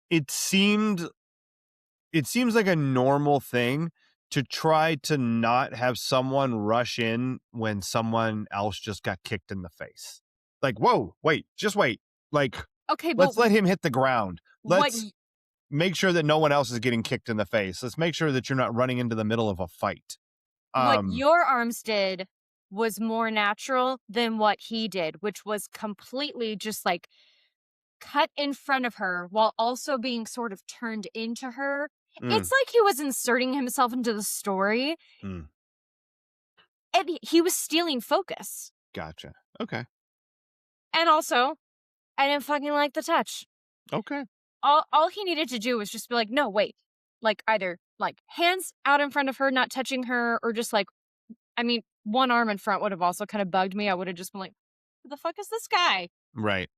it seemed it seems like a normal thing to try to not have someone rush in when someone else just got kicked in the face. Like, whoa, wait, just wait. Like, Okay, but Let's let him hit the ground. what Let's make sure that no one else is getting kicked in the face. Let's make sure that you're not running into the middle of a fight. what your arms did was more natural than what he did, which was completely just, like, cut in front of her while also being sort of turned into her. Mm, It's like he was inserting himself into the story, mm, and he was stealing focus. gotcha. Okay. And also, I didn't fucking like the touch. Okay. All he needed to do was just be like, "No, wait." Like, either, like, hands out in front of her, not touching her, or just, like, I mean, one arm in front would have also kinda bugged me. I would have just been like, "Who the fuck is this guy? Right.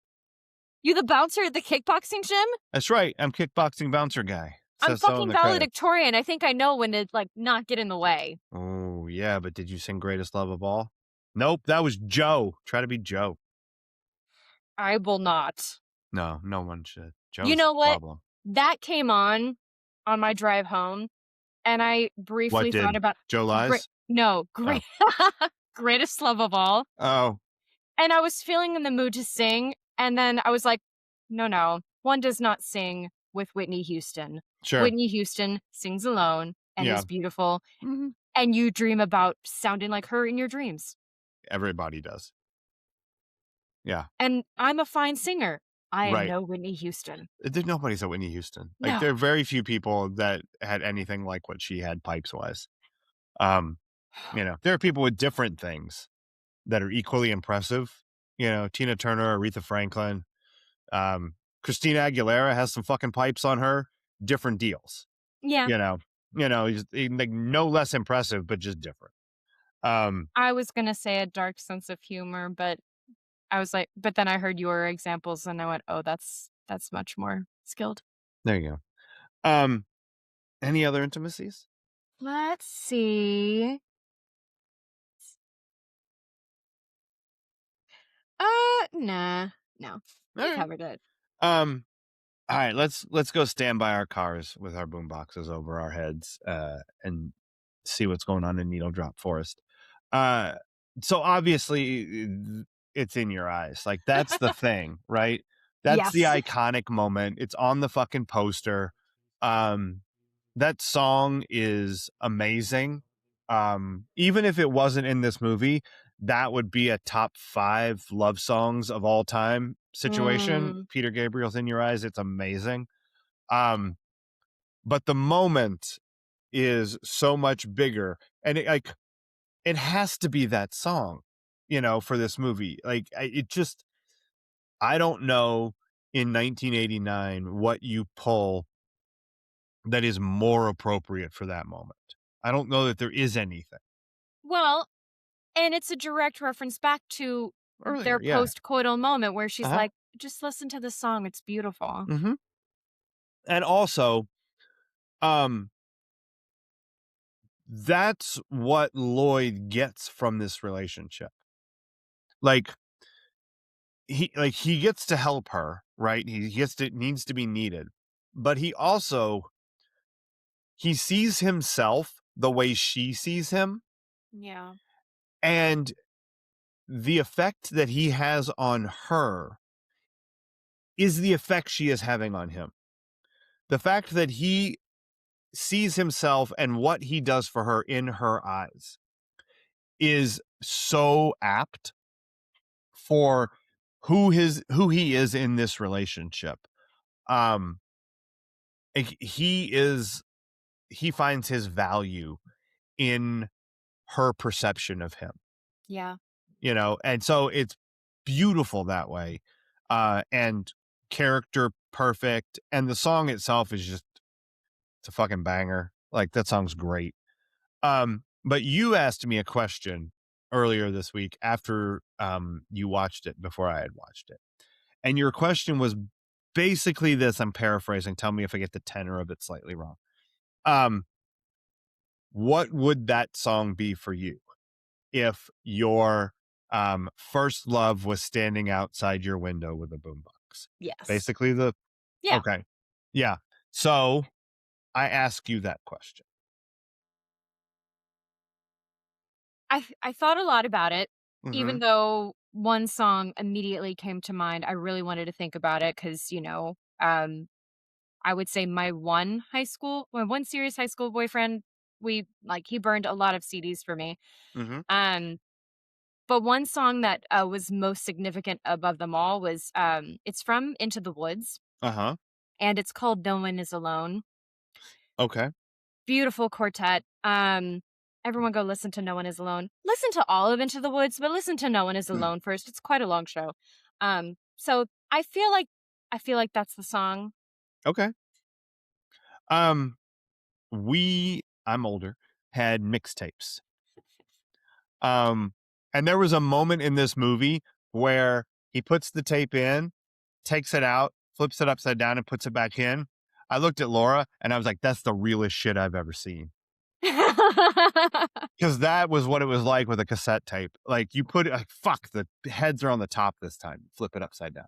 You the bouncer at the kickboxing gym? That's right. I'm kickboxing bouncer guy. I'm Says so in fucking the credits. valedictorian. I think I know when to, like, not get in the way." Oh, yeah, but did you sing Greatest Love of All? Nope, that was Joe. Try to be Joe. I will not. No, no one should. You Joe's the know what? problem. That came on my drive home, and I What briefly thought did about Joe great Lies? no, Oh. great Greatest Love of All, Oh, and I was feeling in the mood to sing, and then I was like, "No, no, one does not sing with Whitney Houston. sure. Whitney Houston sings alone and Yeah. is beautiful, Mhm. and you dream about sounding like her in your dreams. Everybody does. Yeah. And I'm a fine singer. I am Right. no Whitney Houston." Nobody's a Whitney Houston. Like, No. there are very few people that had anything like what she had pipes-wise. Um, there are people with different things that are equally impressive. Tina Turner, Aretha Franklin, um, Christina Aguilera has some fucking pipes on her. Different deals. Yeah. You know, just, like, no less impressive, but just different. I was gonna say a dark sense of humor, but I was like, but then I heard your examples and I went, "Oh, that's much more skilled." There you go. Any other intimacies? Let's see. Nah. No. All We right. covered it. Um, all right. Let's go stand by our cars with our boom boxes over our heads, and see what's going on in Needle Drop Forest. Uh, so obviously it's in your eyes. Like, that's the thing, right? That's the Yes. iconic moment. It's on the fucking poster. Um, that song is amazing. Even if it wasn't in this movie, that would be a top 5 love songs of all time situation. Mm. Peter Gabriel's In Your Eyes. It's amazing. Um, but the moment is so much bigger, and it has to be that song, for this movie. Like, I don't know in 1989 what you pull that is more appropriate for that moment. I don't know that there is anything. Well, and it's a direct reference back to their Earlier, yeah. post-coital moment where she's Uh-huh. like, "Just listen to the song, it's beautiful." Mhm. And also, um, that's what Lloyd gets from this relationship. Like, he gets to help her, right? He gets to needs to be needed. But he sees himself the way she sees him, Yeah. and the effect that he has on her is the effect she is having on him. The fact that he sees himself and what he does for her in her eyes is so apt for who he is in this relationship. Um he is he finds his value in her perception of him, Yeah. and so it's beautiful that way. And character perfect, and the song itself is just, it's a fucking banger. Like, that song's great. But you asked me a question earlier this week after you watched it before I had watched it. And your question was basically this, I'm paraphrasing. Tell me if I get the tenor of it slightly wrong. Um, what would that song be for you if your first love was standing outside your window with a boombox? Yes. Basically the Yeah. okay. Yeah. So I ask you that question. I thought a lot about it, even Mhm. though one song immediately came to mind. I really wanted to think about it because, I would say my one serious high school boyfriend, he burned a lot of CDs for me. Mm-hmm. Um, but one song that was most significant above them all was it's from Into the Woods, Uh-huh. and it's called No One Is Alone. Okay. Beautiful quartet. Everyone go listen to No One Is Alone. Listen to all of Into the Woods, but listen to No One Is Alone first. It's quite a long show. So I feel like that's the song. Okay. I'm older, had mixtapes. And there was a moment in this movie where he puts the tape in, takes it out, flips it upside down, and puts it back in. I looked at Laura and I was like, that's the realest shit I've ever seen. Because that was what it was like with a cassette tape. Like you put it, like, fuck, the heads are on the top this time. Flip it upside down.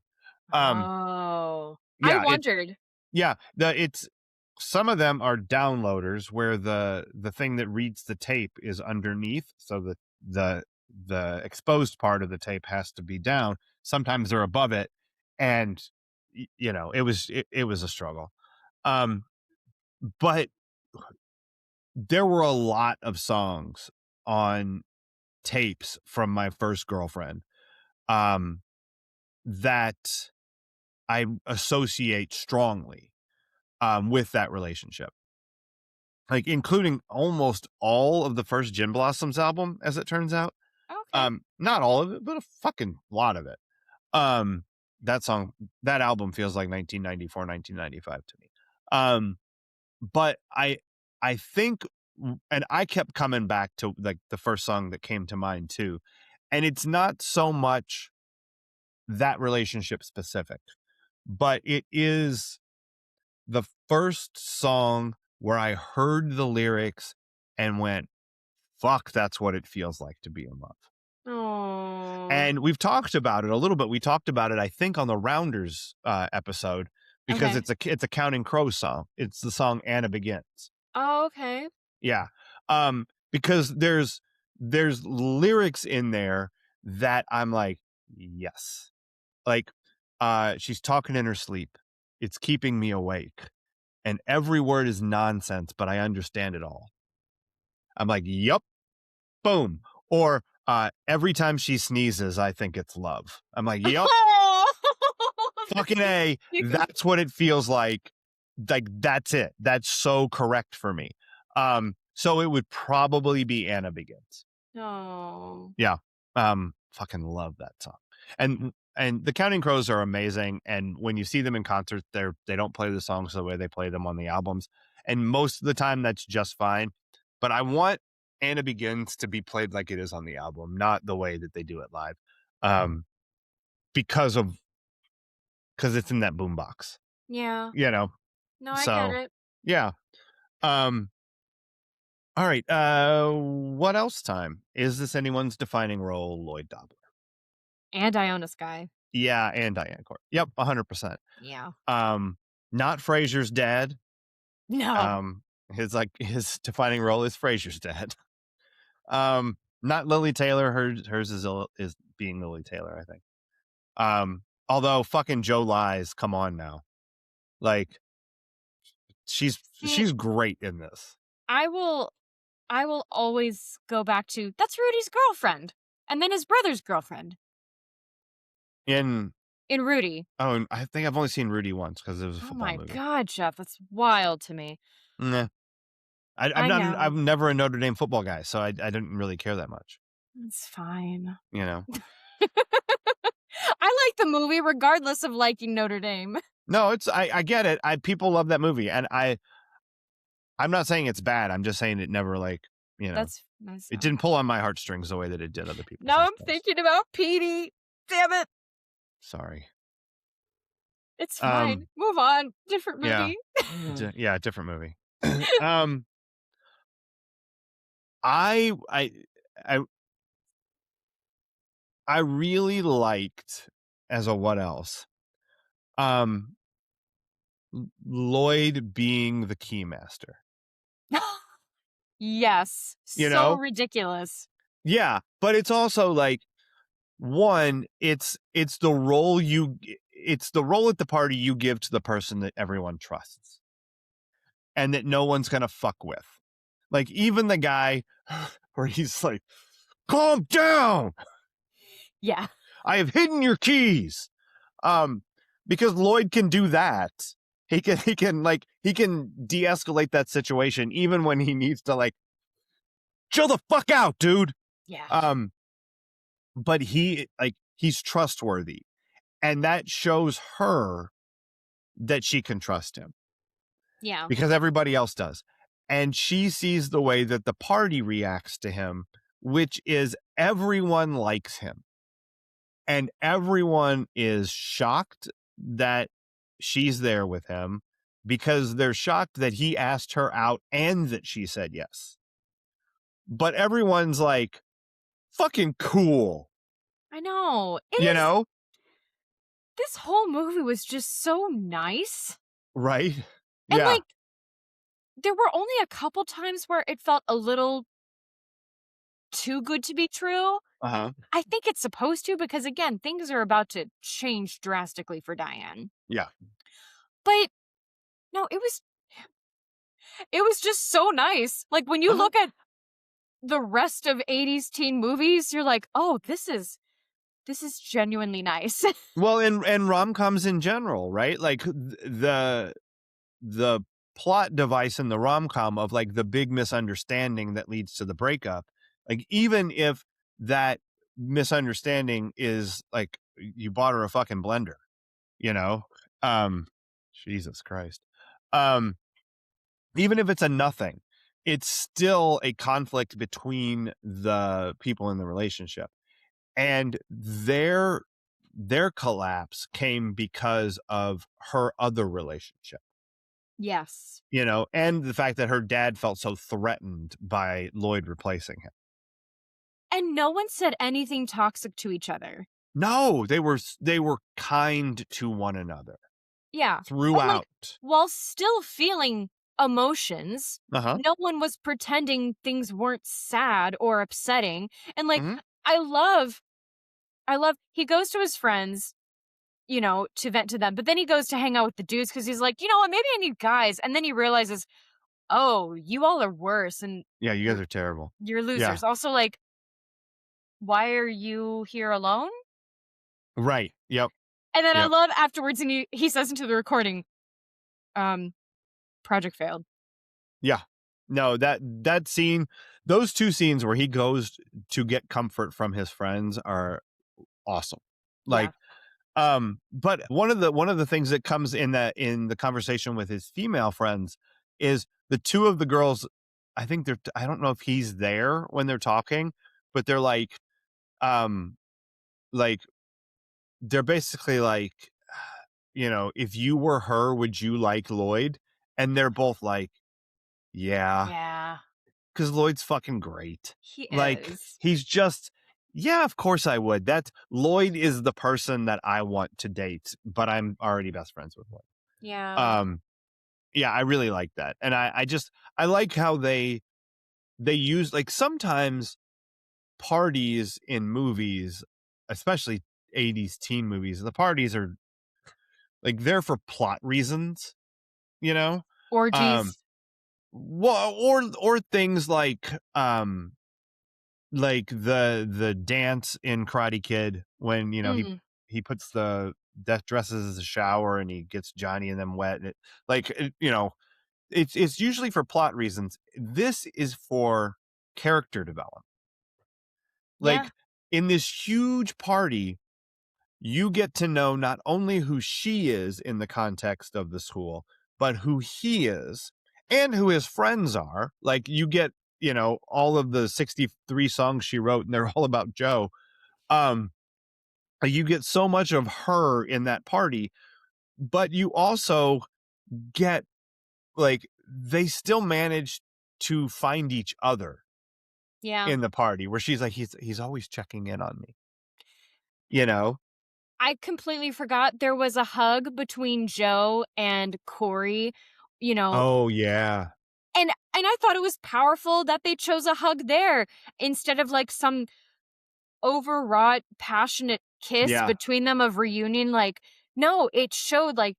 Um, Oh. I yeah, wondered. it's some of them are downloaders where the thing that reads the tape is underneath, so the the exposed part of the tape has to be down. Sometimes they're above it, and it was a struggle. Um, but there were a lot of songs on tapes from my first girlfriend um, that I associate strongly with that relationship, like including almost all of the first Gin Blossoms album, as it turns out. Okay. Not all of it, but a fucking lot of it. Um, that song, that album feels like 1994, 1995 to me. But I think, and I kept coming back to like the first song that came to mind too. And it's not so much that relationship specific, but it is the first song where I heard the lyrics and went, fuck, that's what it feels like to be in love. Oh. And we've talked about it a little bit. We talked about it, I think, on the Rounders episode, because Okay. it's a Counting Crows song. It's the song Anna Begins. Oh, okay. Yeah. Because there's lyrics in there that I'm like, yes. Like, she's talking in her sleep. It's keeping me awake. And every word is nonsense, but I understand it all. I'm like, yup, boom. Or every time she sneezes, I think it's love. I'm like, yup, Oh. That's fucking so A. cute. That's what it feels like. Like, that's it. That's so correct for me. So it would probably be Anna Begins. Oh. Yeah. Fucking love that song. And the Counting Crows are amazing. And when you see them in concert, they don't play the songs the way they play them on the albums. And most of the time that's just fine. But I want Anna Begins to be played like it is on the album, not the way that they do it live. Um, because it's in that boombox, Yeah. you know. No, I get So it. yeah. Um, all right. What else time? Is this anyone's defining role, Lloyd Dobler? And Iona Sky. Yeah, and Diane Court. Yep, 100%. Yeah. Not Frasier's dad. No. His defining role is Frasier's dad. Not Lily Taylor. Hers is being Lily Taylor, I think. Although fucking Joe Lies, come on now. Like she's See, great in this. I will always go back to that's Rudy's girlfriend. And then his brother's girlfriend. In In Rudy. Oh, I think I've only seen Rudy once because it was a Oh football my movie. god, Jeff, that's wild to me. Nah. I know. I'm never a Notre Dame football guy, so I didn't really care that much. It's fine. You know. I like the movie regardless of liking Notre Dame. No, I get it. People love that movie, and I'm not saying it's bad. I'm just saying it never That's it didn't pull on my heartstrings the way that it did other people's. Now I'm thinking about Petey. Damn it. Sorry. It's fine. Move on. Different Yeah. movie. Yeah, different movie. I I I I really liked, as a what else, Lloyd being the keymaster. Yes. You So know? ridiculous. Yeah, but it's also like one, it's the role at the party you give to the person that everyone trusts and that no one's gonna fuck with. Like even the guy where he's like, "Calm down. Yeah. I have hidden your keys." Because Lloyd can do that. He can de-escalate that situation even when he needs to like chill the fuck out, dude. Yeah. But he's trustworthy, and that shows her that she can trust him Yeah. because everybody else does. And she sees the way that the party reacts to him, which is everyone likes him. And everyone is shocked that she's there with him because they're shocked that he asked her out and that she said yes. But everyone's like, fucking cool. I know. You know? This whole movie was just so nice. Right? And, Yeah. there were only a couple times where it felt a little too good to be true. Uh-huh. I think it's supposed to because, again, things are about to change drastically for Diane. Yeah. But, no, it was just so nice. Like, when you look at the rest of 80s teen movies, you're like, oh, this is genuinely nice. Well, and rom-coms in general, right? Like the plot device in the rom-com of like the big misunderstanding that leads to the breakup. Like even if that misunderstanding is like you bought her a fucking blender, you know? Jesus Christ. Even if it's a nothing, it's still a conflict between the people in the relationship. And their collapse came because of her other relationship, Yes. you know, and the fact that her dad felt so threatened by Lloyd replacing him. And no one said anything toxic to each other. No, they were kind to one another Yeah. And, throughout. while still feeling emotions, Uh-huh. no one was pretending things weren't sad or upsetting. And, Mhm. I love he goes to his friends, to vent to them, but then he goes to hang out with the dudes because he's like, you know what, maybe I need guys. And then he realizes, oh, you all are worse and Yeah, you guys you're are terrible. you're Yeah. losers. Also, why are you here alone? Right. Yep. And then I Yep. love afterwards, and he says into the recording, project failed. Yeah. No, that scene, those two scenes where he goes to get comfort from his friends are awesome. Yeah. Like, but one of the things that comes in the conversation with his female friends is the two of the girls. I don't know if he's there when they're talking, but they're um, like they're basically like, if you were her, would you like Lloyd? And they're both like, yeah, Yeah. because Lloyd's fucking great. He Like is. he's just, yeah, of course I would. Lloyd is the person that I want to date, but I'm already best friends with Lloyd. Yeah. Yeah, I really like that. And I like how they use, like, sometimes parties in movies, especially 80s teen movies, the parties are like there for plot reasons, you know? Um Orgies. well, or things like the dance in Karate Kid when, Mm. he puts the death dresses as a shower and he gets Johnny and them wet. It's usually for plot reasons. This is for character development. Yeah. Like in this huge party, you get to know not only who she is in the context of the school, but who he is and who his friends are. Like you get, all of the 63 songs she wrote and they're all about Joe. Um, you get so much of her in that party, but you also get like they still manage to find each other Yeah. in the party where she's like, he's always checking in on me, you know? I completely forgot there was a hug between Joe and Corey, you know, Oh yeah. and I thought it was powerful that they chose a hug there instead of some overwrought, passionate kiss Yeah. between them of reunion. Like, no, it showed like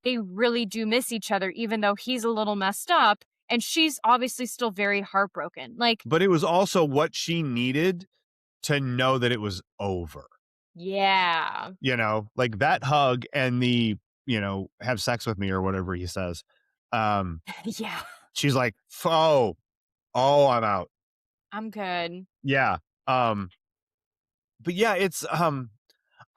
they really do miss each other, even though he's a little messed up and she's obviously still very heartbroken. Like, But it was also what she needed to know that it was over. yeah. Like that hug and the, have sex with me or whatever he says. Um, Yeah. she's like, oh, I'm out. I'm good. Yeah. Um, but yeah,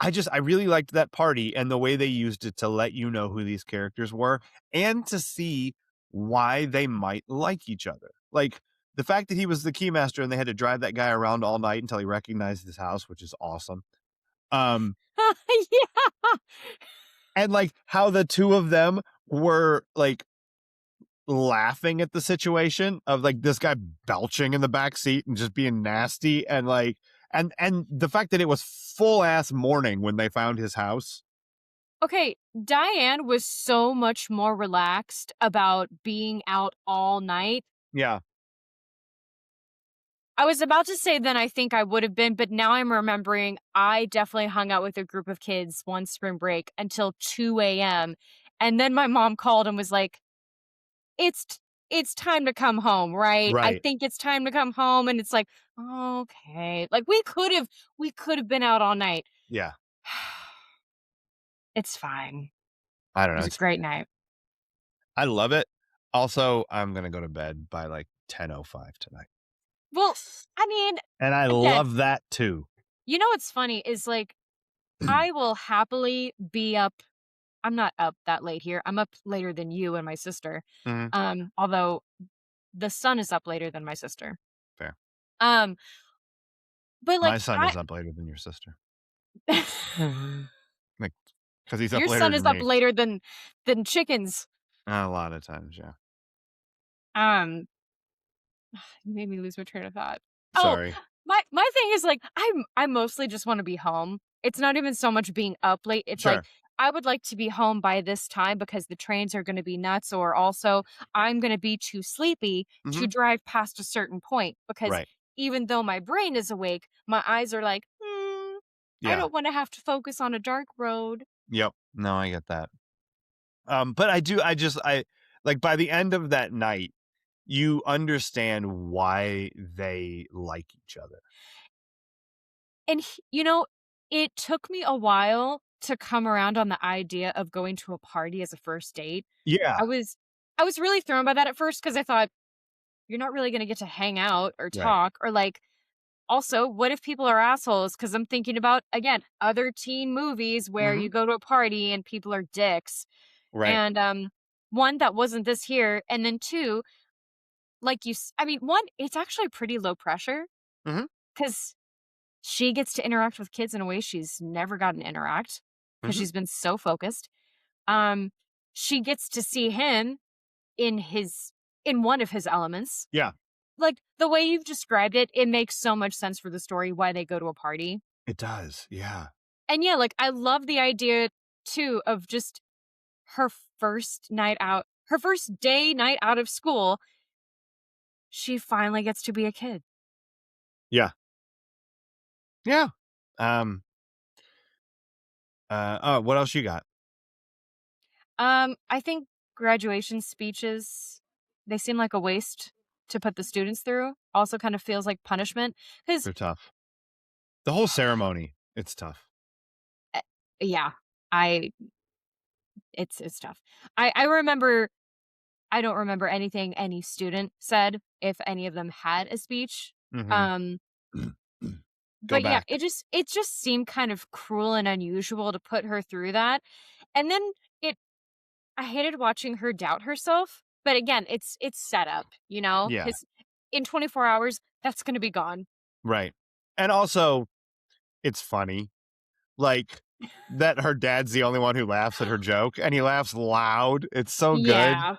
I really liked that party and the way they used it to let you know who these characters were and to see why they might like each other. Like the fact that he was the keymaster and they had to drive that guy around all night until he recognized his house, which is awesome. Yeah. And like how the two of them were like laughing at the situation of like this guy belching in the back seat and just being nasty and like and the fact that it was full ass morning when they found his house. Okay, Diane was so much more relaxed about being out all night. Yeah. I was about to say then I think I would have been, but now I'm remembering I definitely hung out with a group of kids one spring break until 2 a.m. And then my mom called and was like, it's t- it's time to come home, right? I Right. think it's time to come home. And it's like, okay. Like we could have been out all night. Yeah. It's fine. I don't It know. was a great night. I love it. Also, I'm gonna go to bed by like 10:05 tonight. Well, I mean, And I again, love that too. you know what's funny is like I will happily be up. I'm not up that late here. I'm up later than you and my sister. Mhm. Although the sun is up later than my sister. Fair. Um, but My like son I is up later than your sister. Like, because he's up your later sun is than up me. later than chickens. A lot of times, yeah. Um, you made me lose my train of thought. Oh, Sorry. my thing is like I mostly just want to be home. It's not even so much being up late. It's like Sure. I would like to be home by this time because the trains are going to be nuts, or also I'm going to be too sleepy to Mhm. drive past a certain point because Right. even though my brain is awake, my eyes are like, I Yeah. don't want to have to focus on a dark road. Yep. No, I get that. But I like by the end of that night, you understand why they like each other. And it took me a while to come around on the idea of going to a party as a first date. Yeah. I was I was really thrown by that at first because I thought you're not really gonna get to hang out or Right. talk or like also, what if people are assholes? Because I'm thinking about again, other teen movies where Mhm. you go to a party and people are dicks. Right. And one that wasn't this here, and then two, like I mean, one, it's actually pretty low pressure Mhm. because she gets to interact with kids in a way she's never gotten to interact because Mhm. she's been so focused. Um, she gets to see him in one of his elements. Yeah. Like the way you've described it, it makes so much sense for the story why they go to a party. It does. Yeah. And yeah, like I love the idea too of just her first night out, her first day night out of school, she finally gets to be a kid. Yeah. Yeah. Um, oh, what else you got? I think graduation speeches, they seem like a waste to put the students through. Also kind of feels like punishment because They're tough. The whole ceremony, it's tough. yeah, I it's tough. I remember I don't remember anything any student said if any of them had a speech. Mhm. Um Go but yeah, back. it just seemed kind of cruel and unusual to put her through that. And then it I hated watching her doubt herself, but again, it's set up, Yeah. cuz in 24 hours that's going to be gone. Right. And also, it's funny, like, that her dad's the only one who laughs at her joke, and he laughs loud. It's so good. Yeah.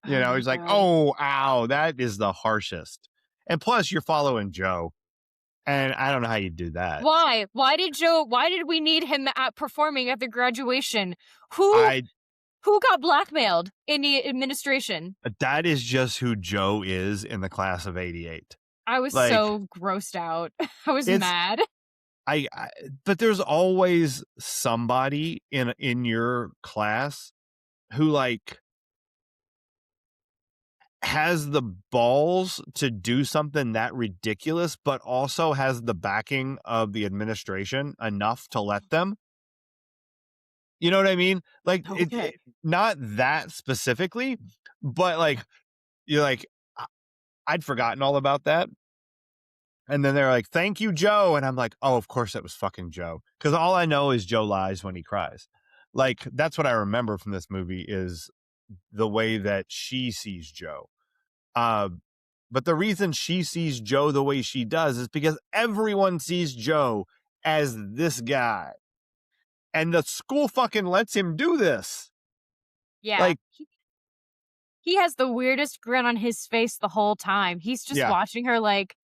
Oh my He's like, god. "Oh, ow, that is the harshest." And plus, you're following Joe, and I don't know how you do that. Why? Why did we need him at performing at the graduation? Who I who got blackmailed in the administration? That is just who Joe is in the class of '88. I was Like, so grossed out. I was it's mad. I but there's always somebody in your class who, like, has the balls to do something that ridiculous, but also has the backing of the administration enough to let them. You know what I mean? Like, Okay. not that specifically, but, like, you're like, I I'd forgotten all about that, and then they're like, "Thank you, Joe," and I'm like, "Oh, of course it was fucking Joe, because all I know is Joe lies when he cries." Like, that's what I remember from this movie is the way that she sees Joe. Uh, but the reason she sees Joe the way she does is because everyone sees Joe as this guy, and the school fucking lets him do this. Yeah. Like, He has the weirdest grin on his face the whole time. He's just yeah, watching her like,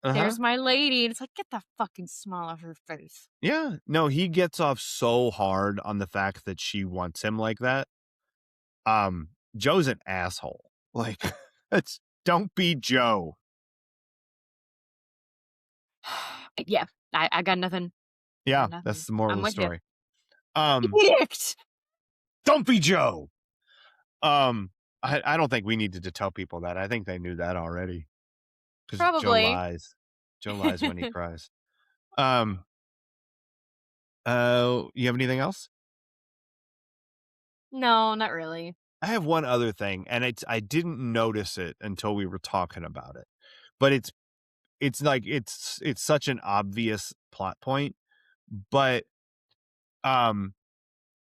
uh-huh. "There's my lady," and it's like, "Get the fucking smile off her face." Yeah. No, he gets off so hard on the fact that she wants him like that. Joe's an asshole. Like, it's don't be Joe. Yeah. I got nothing. Yeah, Got nothing. that's the moral of I'm the with you. story. Um, Icked. don't be Joe. Um, I don't think we needed to tell people that. I think they knew that already because Joe Probably. lies. Joe lies when he cries. Um, you have anything else? No, not really. I have one other thing, and I didn't notice it until we were talking about it, but it's like it's such an obvious plot point, but um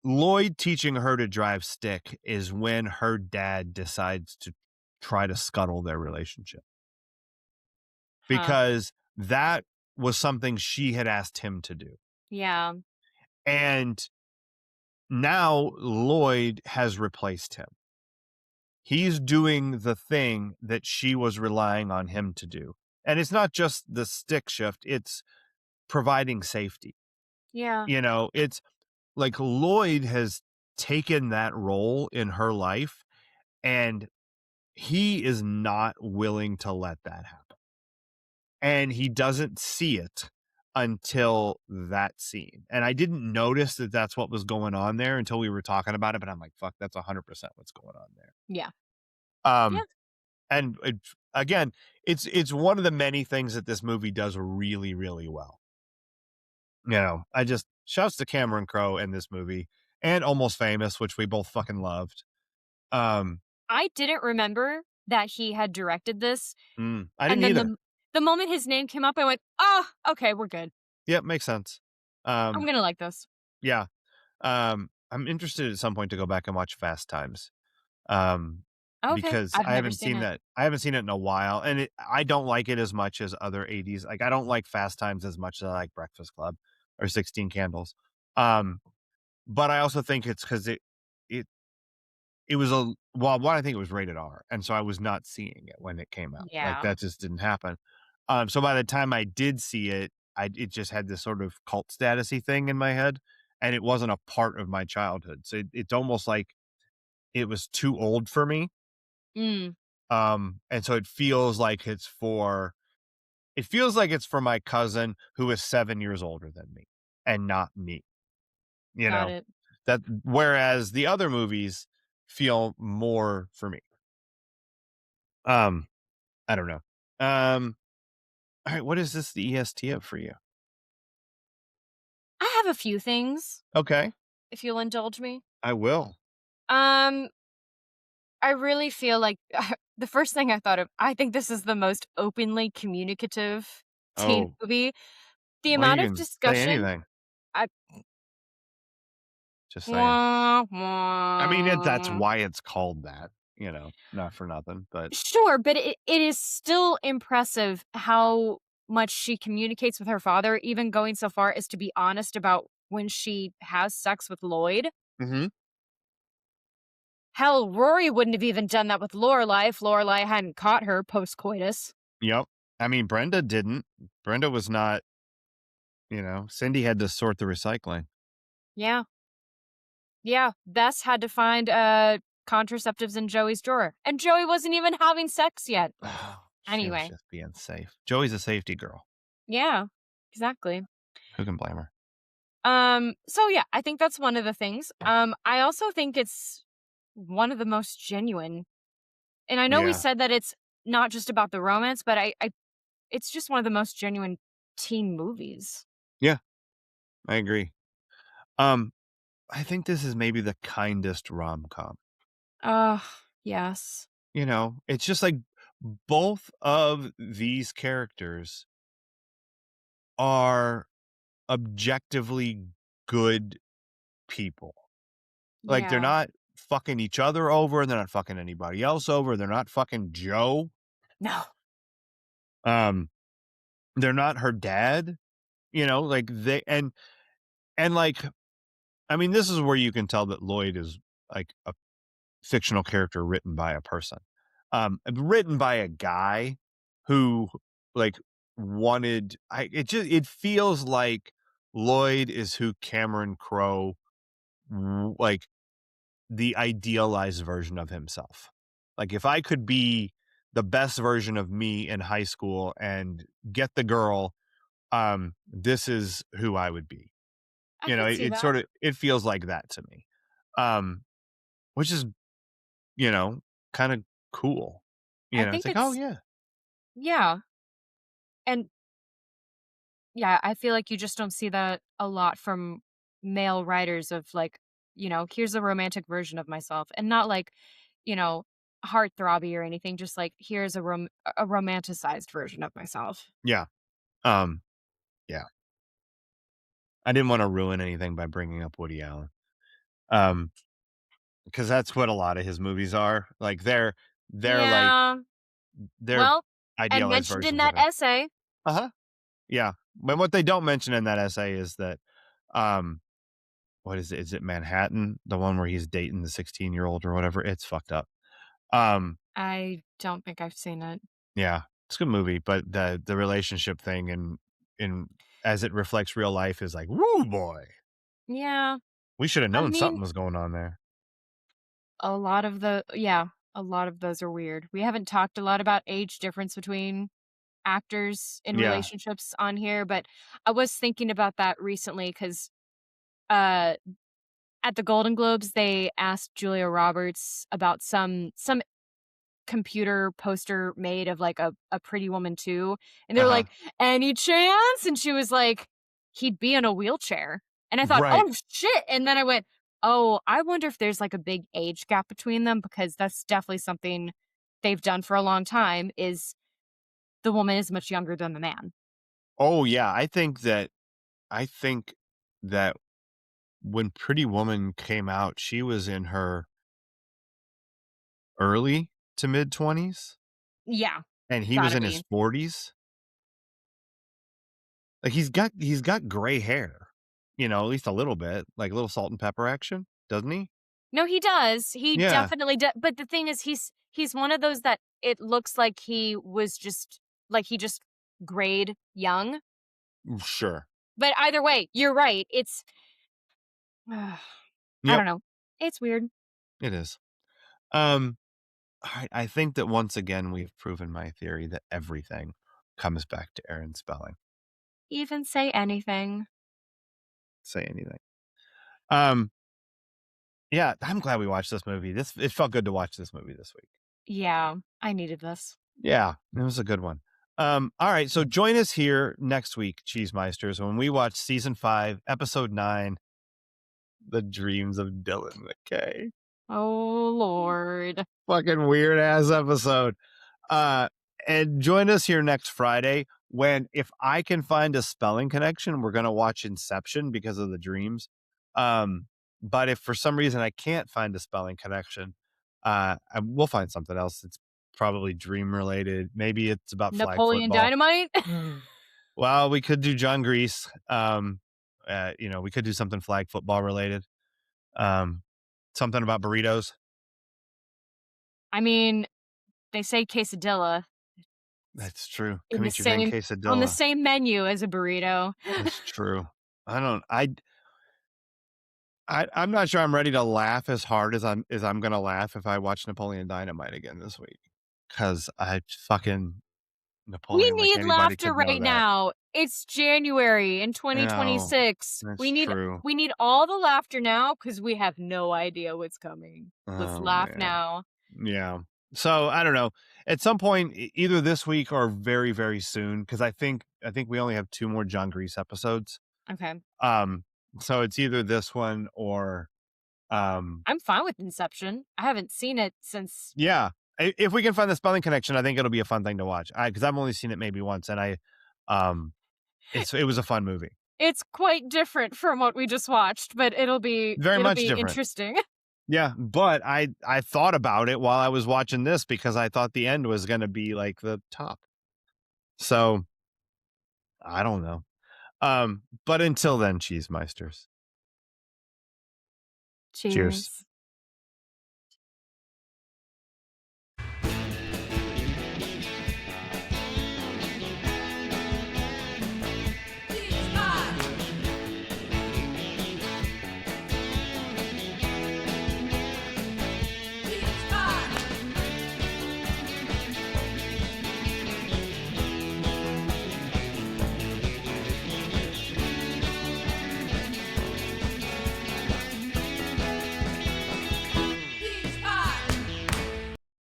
Lloyd teaching her to drive stick is when her dad decides to try to scuttle their relationship Huh. because that was something she had asked him to do. Yeah. And now Lloyd has replaced him. He's doing the thing that she was relying on him to do. And it's not just the stick shift, it's providing safety. Yeah. You know, it's like Lloyd has taken that role in her life and he is not willing to let that happen. And he doesn't see it until that scene. And I didn't notice that that's what was going on there until we were talking about it, but I'm like, fuck, that's 100% what's going on there. Yeah. Yeah. Um and again, it's one of the many things that this movie does really really well. You know, I just shouts to Cameron Crowe in this movie and Almost Famous, which we both fucking loved. Um, I didn't remember that he had directed this, I and didn't then either. the moment his name came up, I went, "Oh, okay, we're good. Yep, makes sense. I'm Um, gonna like this." yeah. I'm interested at some point to go back and watch Fast Times. Um, Okay. because I've never seen it. I haven't seen it in a while, and I don't like it as much as other 80s. Like I don't like Fast Times as much as I like Breakfast Club or 16 Candles. Um, but I also think it's because it it was well, one, I think it was rated R, and so I was not seeing it when it came out. Like, Yeah. that just didn't happen. So by the time I did see it, it just had this sort of cult statusy thing in my head, and it wasn't a part of my childhood. So it's almost like it was too old for me. Mm, And so it feels like it's for my cousin who is 7 years older than me and not me, you got know? it. That whereas the other movies feel more for me. Um I don't know. Um, all right, what is this the EST of for you? I have a few things, Okay, if you'll indulge me. I will. Um, I really feel like the first thing I thought of, I think this is the most openly communicative teen Oh, movie. The well, you amount of can say discussion, anything. I Just saying. wah, I mean, that's wah. why it's called that, not for nothing, but Sure, but it is still impressive how much she communicates with her father, even going so far as to be honest about when she has sex with Lloyd. mhm, Hell, Rory wouldn't have even done that with Lorelai if Lorelai hadn't caught her post-coitus. yep. I mean, Brenda didn't. Brenda was not, Cindy had to sort the recycling. Yeah. Yeah, Bess had to find, contraceptives in Joey's drawer, and Joey wasn't even having sex yet. Oh, she was Anyway. just being safe. Joey's a safety girl. Yeah, exactly. Who can blame her? So yeah, I think that's one of the things. I also think it's one of the most genuine. And I know we Yeah. said that it's not just about the romance, but I it's just one of the most genuine teen movies. Yeah, I agree. Um, I think this is maybe the kindest rom-com. Ugh, yes. You know, it's just like both of these characters are objectively good people. Like, they're Yeah. not fucking each other over, they're not fucking anybody else over, they're not fucking Joe. No. Um, they're not her dad, you know, like, like, I mean, this is where you can tell that Lloyd is, like, a fictional character written by a person. Written by a guy who, like, wanted it feels like Lloyd is who Cameron Crowe like, the idealized version of himself. Like, if I could be the best version of me in high school and get the girl, this is who I would be. I You know, could it, see it that. sort of it feels like that to me. Which is, you know, kind of cool. You I know, it's think like, oh it's yeah. yeah. And yeah, I feel like you just don't see that a lot from male writers of like, here's a romantic version of myself and not like, you know, heartthrobby or anything, just like here's a romanticized version of myself. Yeah. Um, yeah. I didn't want to ruin anything by bringing up Woody Allen. Because that's what a lot of his movies are. Like they're like Yeah. they're Well, and idealized mentioned in versions of that him. essay, Uh-huh. Yeah. But what they don't mention in that essay is that um what is it? Is it Manhattan? The one where he's dating the 16-year-old or whatever. It's fucked up. Um, I don't think I've seen it. yeah, it's a good movie, but the relationship thing and in as it reflects real life is like, woo boy. Yeah. We should have I known mean, something was going on there. a lot of those are weird. We haven't talked a lot about age difference between actors in Yeah. relationships on here, but I was thinking about that recently because uh, at the Golden Globes, they asked Julia Roberts about some computer poster made of like a Pretty Woman 2, and they were Uh-huh. like, "Any chance?" And she was like, "He'd be in a wheelchair." And I thought, Right. "Oh shit!" And then I went, "Oh, I wonder if there's like a big age gap between them because that's definitely something they've done for a long time. Is the woman is much younger than the man." Oh yeah, I think that when Pretty Woman came out, she was in her early to mid 20s Yeah, and he was gotta in his be. 40s. Like he's got gray hair, you know, at least a little bit, like a little salt and pepper action, doesn't he? No, he does. He Yeah, definitely does. But the thing is, he's one of those that it looks like he was just like he just grayed young. sure. But either way, you're right. It's I Yep, don't know. It's weird. it is. Um, I think that once again we've proven my theory that everything comes back to Aaron Spelling. Even say anything. Say anything. Um, yeah, I'm glad we watched this movie. It felt good to watch this movie this week. Yeah, I needed this. Yeah, it was a good one. All right, so join us here next week, Cheese Meisters, when we watch season 5, episode 9, The Dreams of Dylan McKay. Oh Lord. Fucking weird ass episode. Uh, and join us here next Friday when, if I can find a spelling connection, we're gonna watch Inception because of the dreams. But if for some reason I can't find a spelling connection, we'll find something else. It's probably dream related. Maybe it's about flag Napoleon football. Dynamite? Well, we could do John Grease. We could do something flag football related. Um, something about burritos. I mean, they say quesadilla That's true. in Come the eat your dang same on the quesadilla. same menu as a burrito. That's true. I don't. I'm not sure I'm ready to laugh as hard as I'm gonna laugh if I watch Napoleon Dynamite again this week. Cause I fucking We Napoleon, like need anybody laughter could know right that. now. It's January in No, 2026. that's We need true. we need all the laughter now because we have no idea what's coming. Let's Oh, laugh man. now. Yeah. So, I don't know. At some point, either this week or very, very soon, because I think we only have 2 more John Grease episodes. Okay. Um, so it's either this one or, um I'm fine with Inception. I haven't seen it since yeah. If we can find the spelling connection, I think it'll be a fun thing to watch. Because 'cause I've only seen it maybe once, and um, it was a fun movie. it's quite different from what we just watched, but it'll be Very it'll much be different. interesting. Yeah, but I thought about it while I was watching this because I thought the end was gonna be, like, the top. So, I don't know. But until then, Cheesemeisters. Cheers. Cheers.